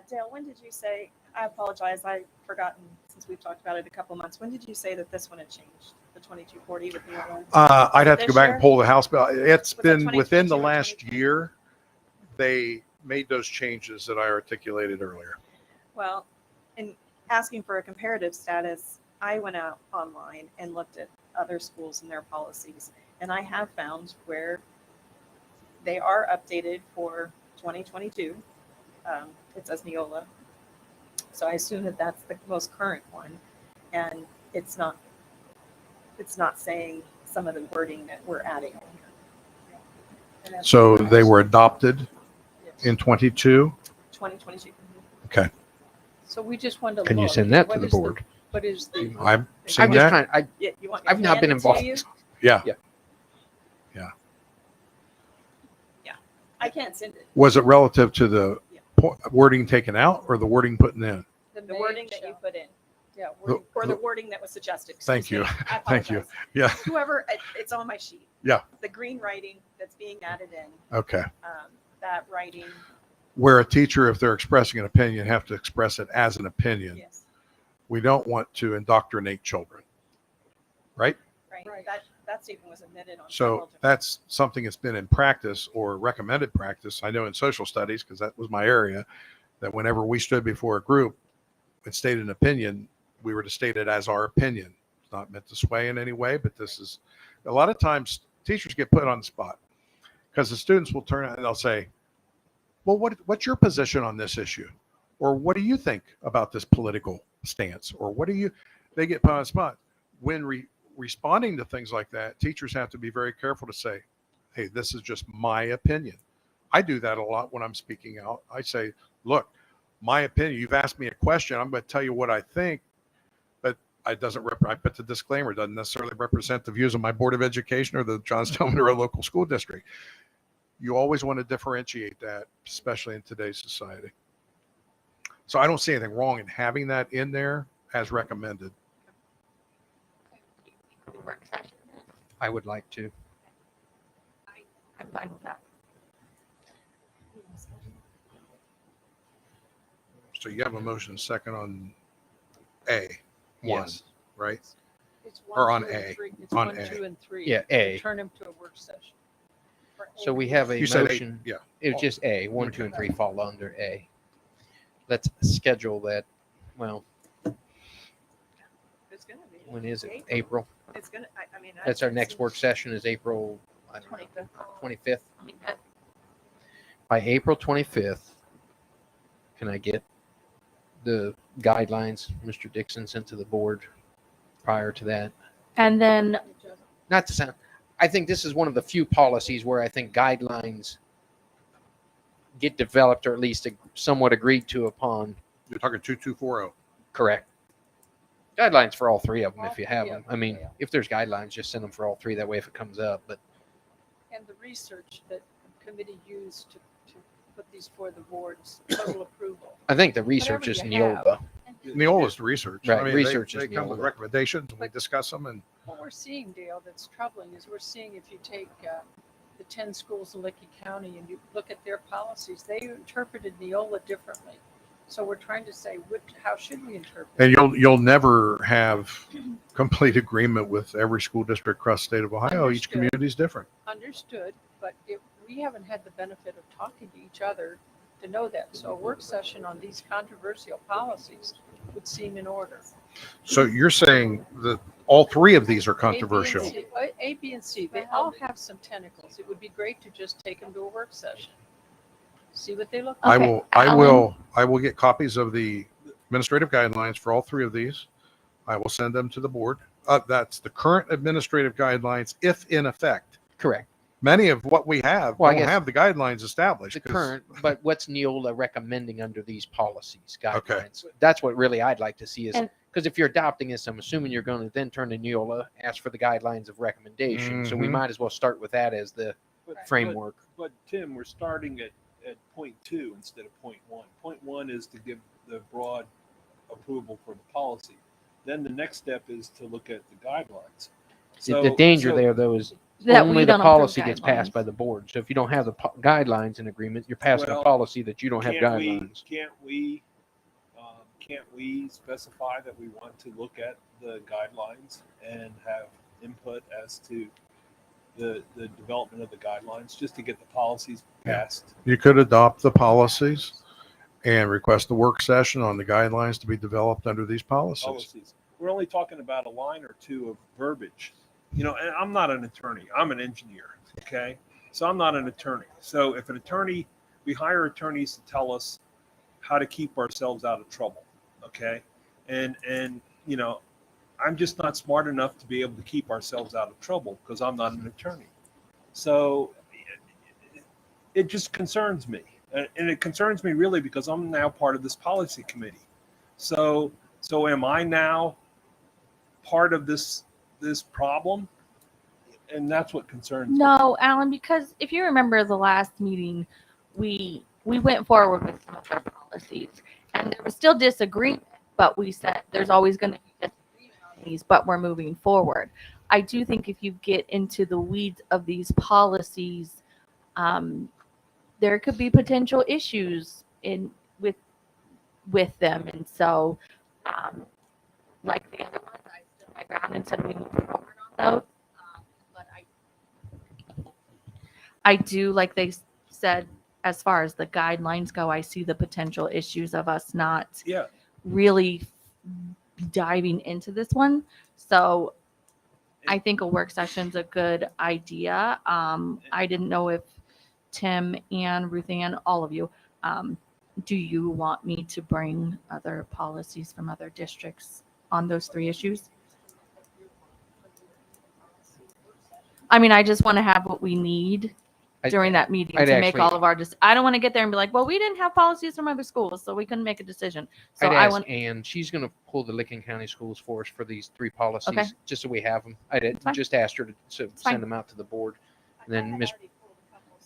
Dale, when did you say, I apologize, I've forgotten since we've talked about it a couple months. When did you say that this one had changed, the 2240 with the other one? I'd have to go This back year? and pull the House bill. It's Was it been within the 2022 or last 2023? year, they made those changes that I articulated earlier. Well, in asking for a comparative status, I went out online and looked at other schools and their policies, and I have found where they are updated for 2022. It says Neola, so I assume that that's the most current one, and it's not saying some of the wording that we're adding on here. And that's So they were adopted in 22. 2022. Okay. So we just wanted to. Can you look. send that to What the is board? What is the? I've seen I'm just that. trying. Yeah, you want me I've to not hand been it to involved. you? Yeah. Yeah. I can't send it. Was it relative to the wording taken out or the wording put in? The wording that you put in, Yeah. The- we're- or the wording that was suggested. Thank excuse you. me. I Thank you. apologize. Yeah. Whoever, it's on my sheet. Yeah. The green writing that's being added in, Okay. that writing, Where a teacher, if they're expressing an opinion, have to express it as an opinion. yes, We don't want to indoctrinate children, right? right? Right. That statement was omitted on. several So different- that's something that's been in practice or recommended practice. I know in social studies, because that was my area, that whenever we stood before a group and stated an opinion, we were to state it as our opinion. It's not meant to sway in any way, but this is a lot of times teachers get put on the spot because the students will turn out and they'll say, well, what's your position on this issue? Or what do you think about this political stance? Or they get put on the spot. When responding to things like that, teachers have to be very careful to say, hey, this is just my opinion. I do that a lot when I'm speaking out. I say, look, my opinion, you've asked me a question, I'm going to tell you what I think, but I put the disclaimer, doesn't necessarily represent the views of my Board of Education or the Johnstown-Monroe local school district. You always want to differentiate that, especially in today's society. So I don't see anything wrong in having that in there as recommended. Work session. I would like to. I'm fine with that. So you have a motion second on A1, Yes. right? It's Or 1, on 2, and A. 3. It's On 1, A. 2, and 3. Yeah, A. Turn them to a work session. So we have a You said motion. yeah. It's just A, 1, 2, and 3 fall under A. Let's schedule that. Well, It's gonna be. when is it? April. It's gonna, I mean. That's our next work session is April, I don't know, 25th. By April 25th, can I get the guidelines Mr. Dixon sent to the board prior to that? And then Not to sound, I think this is one of the few policies where I think guidelines get developed or at least somewhat agreed to upon. You're talking 2240. Correct. Guidelines for all three of them if you All have three them. of I mean, them, yeah. if there's guidelines, just send them for all three. That way, if it comes up, but And the research that the committee used to put these for the board's total approval. I think the research is Whatever you have. Neola. Neola's the research. Right, I mean, research they is come with Neola. recommendations and we discuss them and What we're seeing, Dale, that's troubling is we're seeing if you take the 10 schools in Licking County and you look at their policies, they interpreted Neola differently. So we're trying to say, how should we interpret it? and you'll never have complete agreement with every school district across the state of Ohio. Each Understood. community is different. Understood, but we haven't had the benefit of talking to each other to know that. So a work session on these controversial policies would seem in order. So you're saying that all three of these are controversial. A, B, and C, they all have some tentacles. It would be great to just take them to a work session. See what they look like. Okay, I will get copies of the administrative guidelines for all three of these. I will send them to the board. That's the current administrative guidelines, if in effect. Correct. Many of what we have Well, I don't guess have the guidelines established. The 'cause- current, but what's Neola recommending under these policies, Okay. guidelines? That's what really I'd like to see is, And- because if you're adopting this, I'm assuming you're going to then turn to Neola, ask for the guidelines of recommendation. So we Mhm. might as well start with that as the framework. But Tim, we're starting at point 2 instead of point 1. Point 1 is to give the broad approval for the policy. Then the next step is to look at the guidelines. The danger there, though, is that only we the don't approve policy gets passed guidelines. by the board. So if you don't have the guidelines in agreement, you're passing a Well, policy that you don't have Can't guidelines. can't we specify that we want to look at the guidelines and have input as to the development of the guidelines, just to get the policies passed? You could adopt the policies and request a work session on the guidelines to be developed under these policies. We're only talking about a line or two of verbiage. You know, and I'm not an attorney. I'm an engineer. Okay. So I'm not an attorney. So if we hire attorneys to tell us how to keep ourselves out of trouble. Okay. And, you know, I'm just not smart enough to be able to keep ourselves out of trouble because I'm not an attorney. So it just concerns me. And it concerns me really because I'm now part of this policy committee. So am I now part of this problem? And that's what concerns me. No, Alan, because if you remember the last meeting, we went forward with some of our policies, and there was still disagreement, but we said there's always going to be disagreement on these, but we're moving forward. I do think if you get into the weeds of these policies, there could be potential issues with them, and so like the other ones, I stood my ground and said we move forward on those. But I do, like they said, as far as the guidelines go, I see the potential issues of us not Yeah. really diving into this one. So I think a work session's a good idea. I didn't know if Tim and Ruth Ann, all of you, do you want me to bring other policies from other districts on those three issues? I mean, I just want to have what we need during that meeting I'd to make actually- all of our I don't want to get there and be like, well, we didn't have policies from other schools, so we couldn't make a decision. So I'd I ask want, Ann, she's going to pull the Licking County Schools for us for these three policies, Okay. just so we have them. I did fine. just asked her to fine. send them out to the board. And then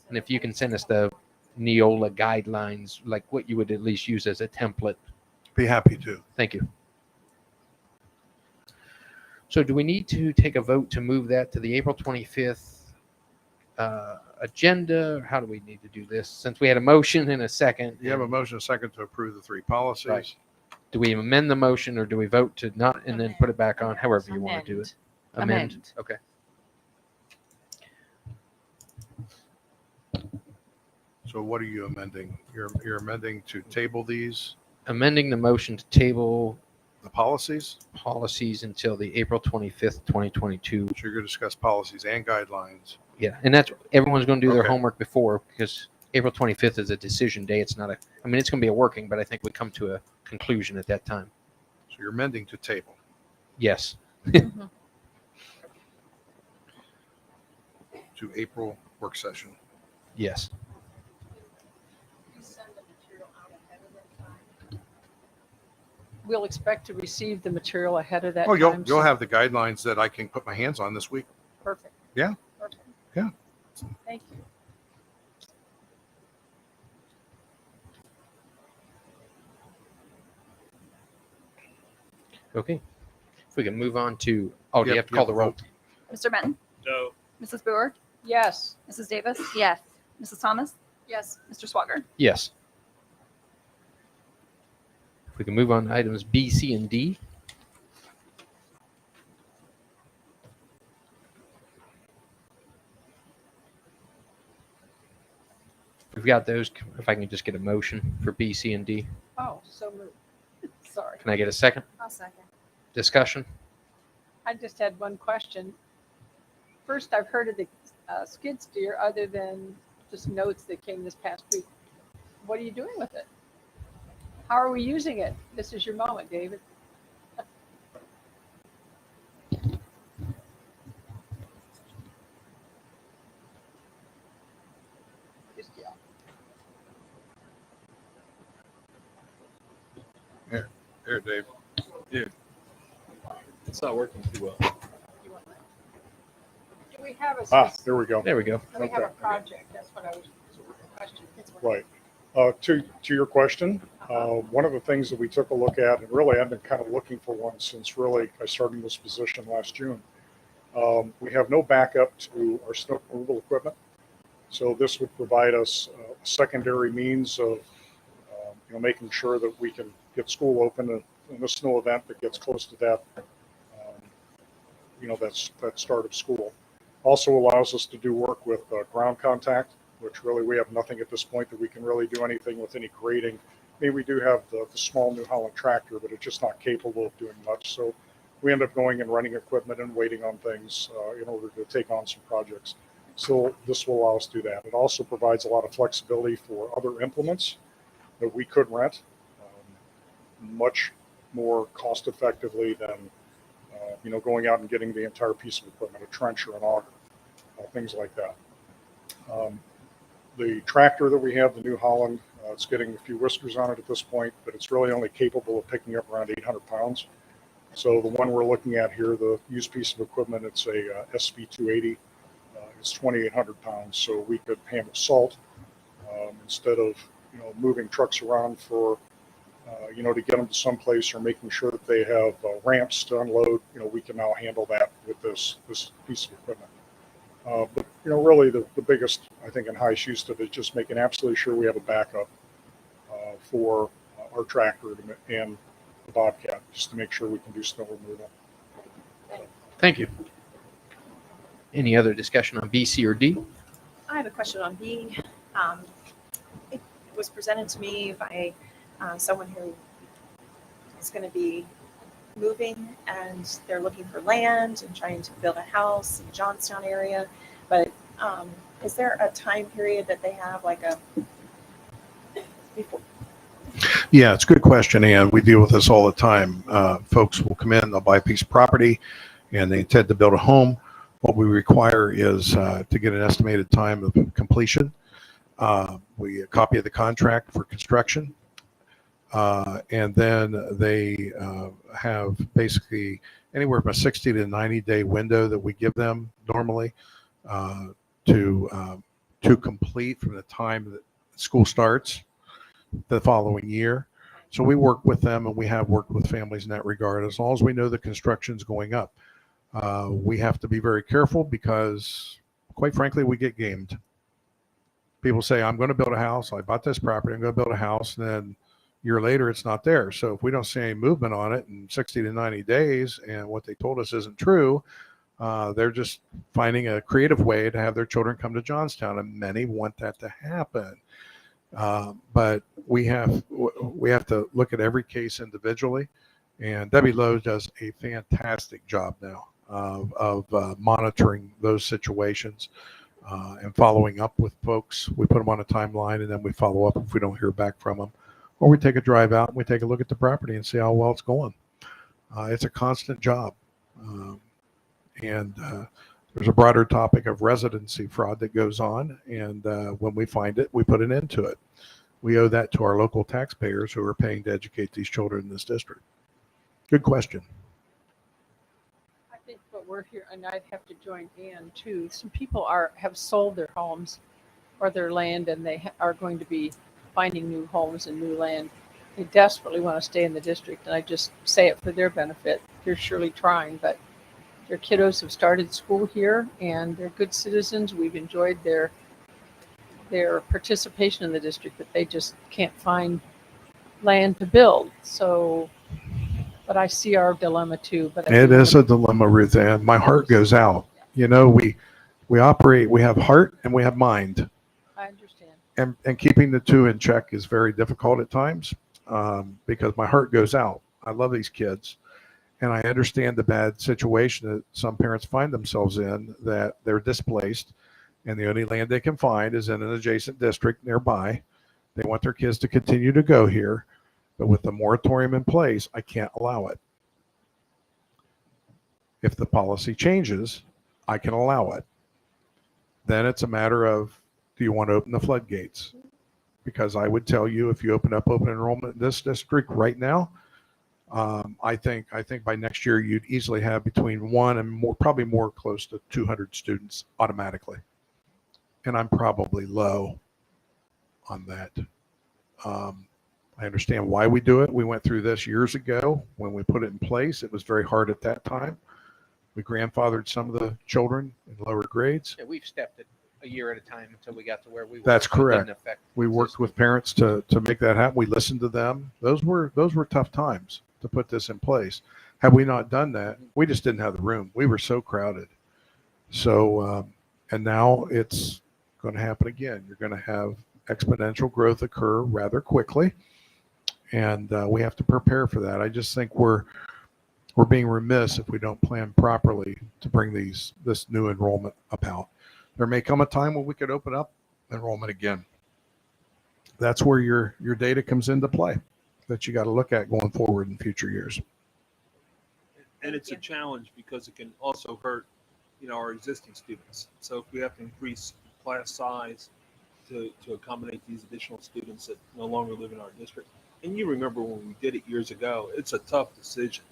and if you can send us the Neola guidelines, like what you would at least use as a template. Be happy to. Thank you. So do we need to take a vote to move that to the April 25th agenda? How do we need to do this? Since we had a motion and a second. You have a motion, a second to approve the three policies. Right. Do we amend the motion or do we vote to not and then put it back on, however you want to do it? Amend. Okay. So what are you amending? You're amending to table these, Amending the motion to table the policies? policies until the April 25th, 2022. So you're going to discuss policies and guidelines. Yeah, and that's everyone's going to do their Okay. homework before, because April 25th is a decision day. It's not a. I mean, it's going to be a working, but I think we come to a conclusion at that time. So you're amending to table. Yes. To April work session. Yes. We'll expect to receive the material ahead of that Oh, time. you'll so- have the guidelines that I can put my hands on this week. Perfect. Yeah. Perfect. Yeah. Thank you. Okay. If we can move on to. Oh, do you Yep, have to call yep, the roll? vote. Mr. Benton? No. Mrs. Boer? Yes. Mrs. Davis? Yes. Mrs. Thomas? Yes. Mr. Swager? Yes. If we can move on to items B, C, and D. We've got those. If I can just get a motion for B, C, and D. Oh, so moved. Sorry. Can I get a second? I'll second. Discussion? I just had one question. First, I've heard of the skid steer other than just notes that came this past week. What are you doing with it? How are we using it? This is your moment, David. Just yell. Here, Dave. It's not working too well. Do we have a, There we go. There we go. do we have a okay. project? That's what I was questioning. Right. To your question, one of the things that we took a look at, and really I've been kind of looking for one since really I started in this position last June. We have no backup to our snow removal equipment. So this would provide us a secondary means of making sure that we can get school open in a snow event that gets close to that, that start of school. Also allows us to do work with ground contact, which really we have nothing at this point that we can really do anything with any grading. I mean, we do have the small New Holland tractor, but it's just not capable of doing much. So we end up going and running equipment and waiting on things in order to take on some projects. So this will allow us to do that. It also provides a lot of flexibility for other implements that we could rent much more cost effectively than going out and getting the entire piece of equipment, a trencher, an auger, things like that. The tractor that we have, the New Holland, it's getting a few whiskers on it at this point, but it's really only capable of picking up around 800 pounds. So the one we're looking at here, the used piece of equipment, it's a SV280. It's 2,800 pounds, so we could handle salt instead of moving trucks around for to get them to someplace or making sure that they have ramps to unload. We can now handle that with this piece of equipment. But really the biggest, I think, in highest use of it is just making absolutely sure we have a backup for our tractor and the Bobcat, just to make sure we can do snow removal. Thank you. Any other discussion on B, C, or D? I have a question on B. It was presented to me by someone who is going to be moving, and they're looking for land and trying to build a house in the Johnstown area. But is there a time period that they have, like a before? Yeah, it's a good question, and we deal with this all the time. Folks will come in, they'll buy a piece of property, and they intend to build a home. What we require is to get an estimated time of completion. A copy of the contract for construction, and then they have basically anywhere from a 60 to 90-day window that we give them normally to complete from the time that school starts the following year. So we work with them, and we have worked with families in that regard. As long as we know the construction's going up, we have to be very careful because, quite frankly, we get gamed. People say, I'm going to build a house. I bought this property. I'm going to build a house. And then a year later, it's not there. So if we don't see any movement on it in 60 to 90 days and what they told us isn't true, They're just finding a creative way to have their children come to Johnstown, and many want that to happen. But we have to look at every case individually, and Debbie Lowe does a fantastic job now of monitoring those situations and following up with folks. We put them on a timeline, and then we follow up if we don't hear back from them, or we take a drive out and we take a look at the property and see how well it's going. It's a constant job. And there's a broader topic of residency fraud that goes on, and when we find it, we put an end to it. We owe that to our local taxpayers who are paying to educate these children in this district. Good question. I think what we're here, and I'd have to join Ann too. Some people have sold their homes or their land, and they are going to be finding new homes and new land. They desperately want to stay in the district, and I just say it for their benefit. They're surely trying, but their kiddos have started school here, and they're good citizens. We've enjoyed their participation in the district, but they just can't find land to build. So, but I see our dilemma too. But It is a dilemma, Ruth Ann. My heart goes out. You know, we operate, we have heart and we have mind. I understand. And keeping the two in check is very difficult at times because my heart goes out. I love these kids. And I understand the bad situation that some parents find themselves in, that they're displaced and the only land they can find is in an adjacent district nearby. They want their kids to continue to go here, but with the moratorium in place, I can't allow it. If the policy changes, I can allow it. Then it's a matter of, do you want to open the floodgates? Because I would tell you, if you open up open enrollment in this district right now, I think by next year you'd easily have between 1 and more, probably more close to 200 students automatically. And I'm probably low on that. I understand why we do it. We went through this years ago when we put it in place. It was very hard at that time. We grandfathered some of the children in lower grades. Yeah, we've stepped it a year at a time until we got to where we were. That's So it didn't correct. affect We the worked system. with parents to make that happen. We listened to them. Those were tough times to put this in place. Had we not done that, we just didn't have the room. We were so crowded. So, and now it's going to happen again. You're going to have exponential growth occur rather quickly, and we have to prepare for that. I just think we're being remiss if we don't plan properly to bring this new enrollment about. There may come a time when we could open up enrollment again. That's where your data comes into play that you got to look at going forward in future years. And it's a challenge because it can also hurt, our existing students. So if we have to increase class size to accommodate these additional students that no longer live in our district, and you remember when we did it years ago, it's a tough decision.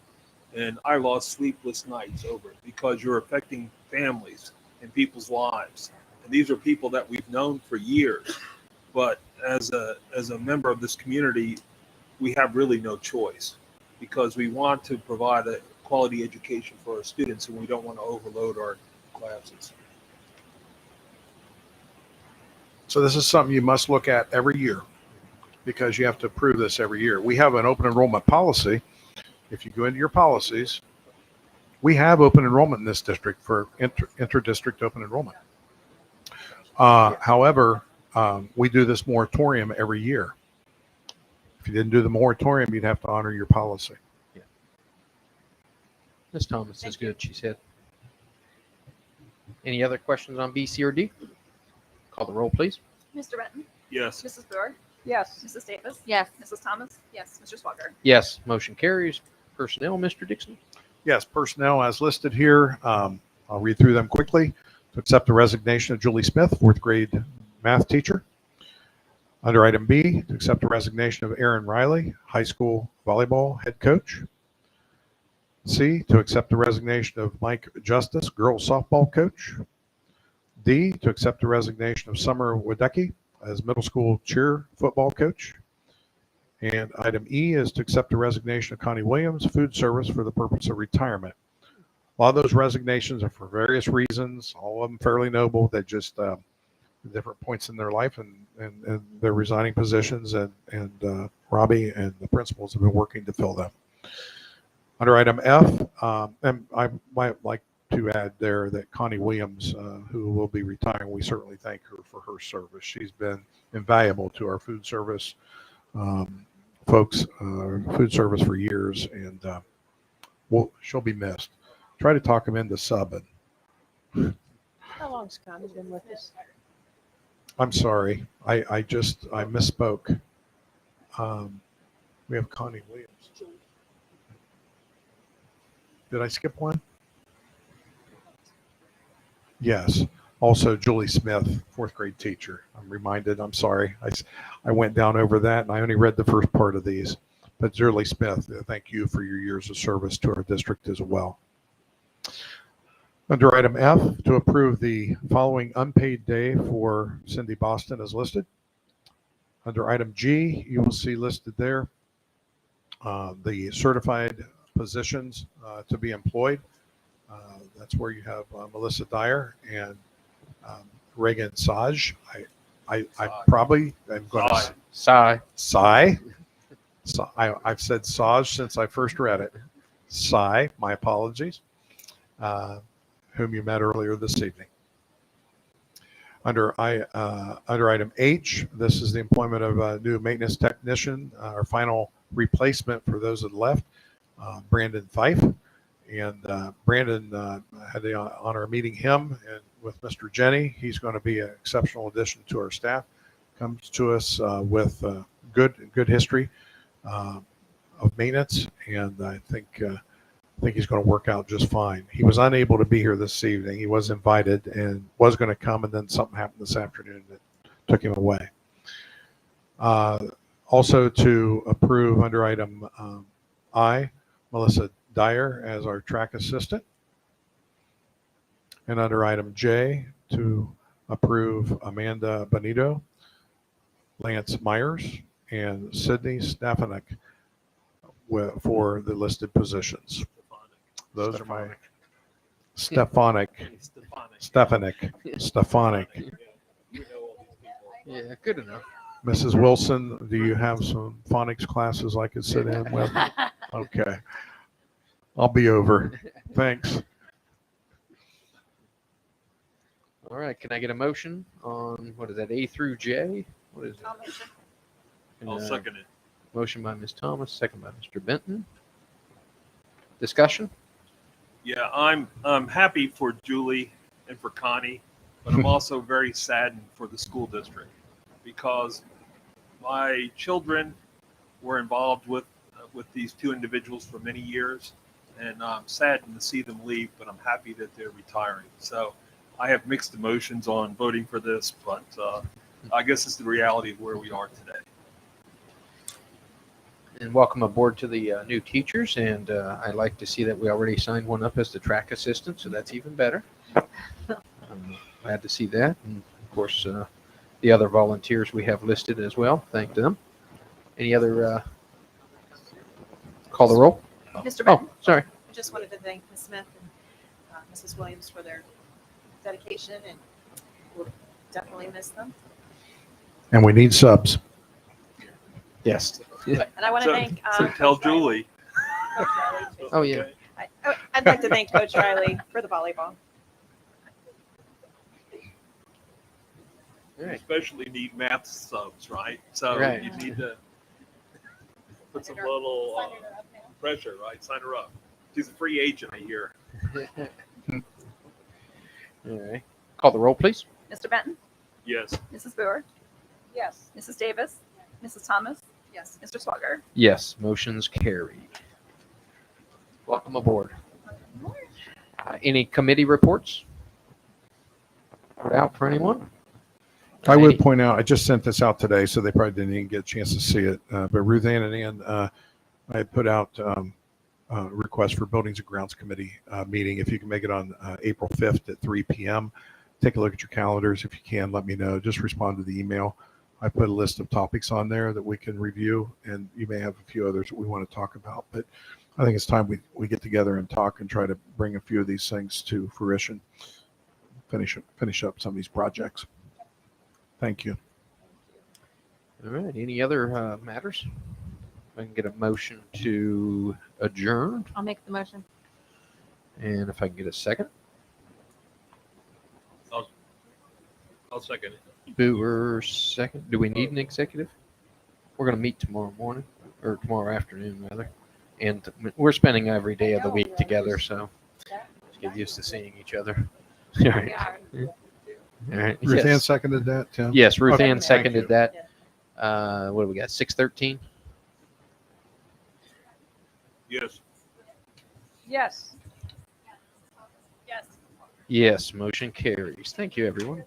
And I lost sleepless nights over it because you're affecting families and people's lives. And these are people that we've known for years. But as a member of this community, we have really no choice because we want to provide a quality education for our students and we don't want to overload our classes. So this is something you must look at every year because you have to approve this every year. We have an open enrollment policy. If you go into your policies, we have open enrollment in this district for inter-district open enrollment. However, we do this moratorium every year. If you didn't do the moratorium, you'd have to honor your policy. Yeah. Ms. Thomas is good, she said. Any other questions on B, C, or D? Call the roll, please. Mr. Benton? Yes. Mrs. Brewer? Yes. Mrs. Davis? Yes. Mrs. Thomas? Yes. Mr. Swager? Yes, motion carries. Personnel, Mr. Dixon. Yes, personnel as listed here. I'll read through them quickly. To accept the resignation of Julie Smith, fourth grade math teacher. Under item B, to accept the resignation of Aaron Riley, high school volleyball head coach. C, to accept the resignation of Mike Justice, girls softball coach. D, to accept the resignation of Summer Wadecki as middle school cheer football coach. And item E is to accept the resignation of Connie Williams, food service, for the purpose of retirement. A lot of those resignations are for various reasons, all of them fairly noble. They just different points in their life, and they're resigning positions, and Robbie and the principals have been working to fill them. Under item F, and I might like to add there that Connie Williams, who will be retiring, we certainly thank her for her service. She's been invaluable to our food service folks, food service for years, and she'll be missed. Try to talk him into subbing. How long's Connie been with us? I'm sorry. I misspoke. We have Connie Williams. Did I skip one? Yes. Also, Julie Smith, fourth grade teacher. I'm reminded. I'm sorry. I went down over that, and I only read the first part of these. But Julie Smith, thank you for your years of service to our district as well. Under item F, to approve the following unpaid day for Cindy Boston as listed. Under item G, you will see listed there the certified positions to be employed. That's where you have Melissa Dyer and Reagan Saj. I probably am going to Sai. I've said Saj since I first read it. Sai, my apologies. Whom you met earlier this evening. Under item H, this is the employment of a new maintenance technician, our final replacement for those that left, Brandon Fife. And Brandon had the honor of meeting him and with Mr. Jenny. He's going to be an exceptional addition to our staff. Comes to us with good history of maintenance, and I think he's going to work out just fine. He was unable to be here this evening. He was invited and was going to come, and then something happened this afternoon that took him away. Also to approve under item I, Melissa Dyer as our track assistant. And under item J, to approve Amanda Bonito, Lance Myers, and Sydney Stefanik for the listed positions. Those are my Stefanik. Yeah, good enough. Mrs. Wilson, do you have some phonics classes I could sit in with? Okay. I'll be over. Thanks. All right. Can I get a motion on, what is that, A through J? What is it? I'll second it. Motion by Ms. Thomas, second by Mr. Benton. Discussion? Yeah, I'm happy for Julie and for Connie, but I'm also very saddened for the school district because my children were involved with these two individuals for many years, and I'm saddened to see them leave, but I'm happy that they're retiring. So I have mixed emotions on voting for this, but I guess it's the reality of where we are today. And welcome aboard to the new teachers. And I like to see that we already signed one up as the track assistant, so that's even better. I'm glad to see that. And of course, the other volunteers we have listed as well. Thank them. Any other call the roll? Mr. Benton? Oh, sorry. I just wanted to thank Ms. Smith and Mrs. Williams for their dedication, and we'll definitely miss them. And we need subs. Yes. And I want to thank So tell Coach Riley. Julie. Coach Riley, too. Oh, yeah. I'd like to thank Coach Riley for the volleyball. All right. Especially need math subs, right? So Right. you need to put some little pressure, right? Sign her up. She's a free agent, I hear. All right. Call the roll, please. Mr. Benton? Yes. Mrs. Boer? Yes. Mrs. Davis? Mrs. Thomas? Yes. Mr. Swager? Yes, motion's carried. Welcome aboard. Any committee reports? Out for anyone? I would point out, I just sent this out today, so they probably didn't even get a chance to see it. But Ruth Ann and Ann, I had put out a request for Buildings and Grounds Committee meeting. If you can make it on April 5th at 3 p.m., take a look at your calendars. If you can, let me know. Just respond to the email. I put a list of topics on there that we can review, and you may have a few others that we want to talk about. But I think it's time we get together and talk and try to bring a few of these things to fruition, finish up some of these projects. Thank you. All right. Any other matters? I can get a motion to adjourn, I'll make the motion. and if I can get a second. I'll second it. Booer, second. Do we need an executive? We're going to meet tomorrow morning, or tomorrow afternoon, rather. And we're spending every day of the week together, so let's get used to seeing each other. All right. All right. Ruth Ann Yes. seconded that, Tim? Yes, Ruth Okay, Ann thank seconded you. that. What do we got? 6:13? Yes. Yes. Yes. Yes, motion carries. Thank you, everyone.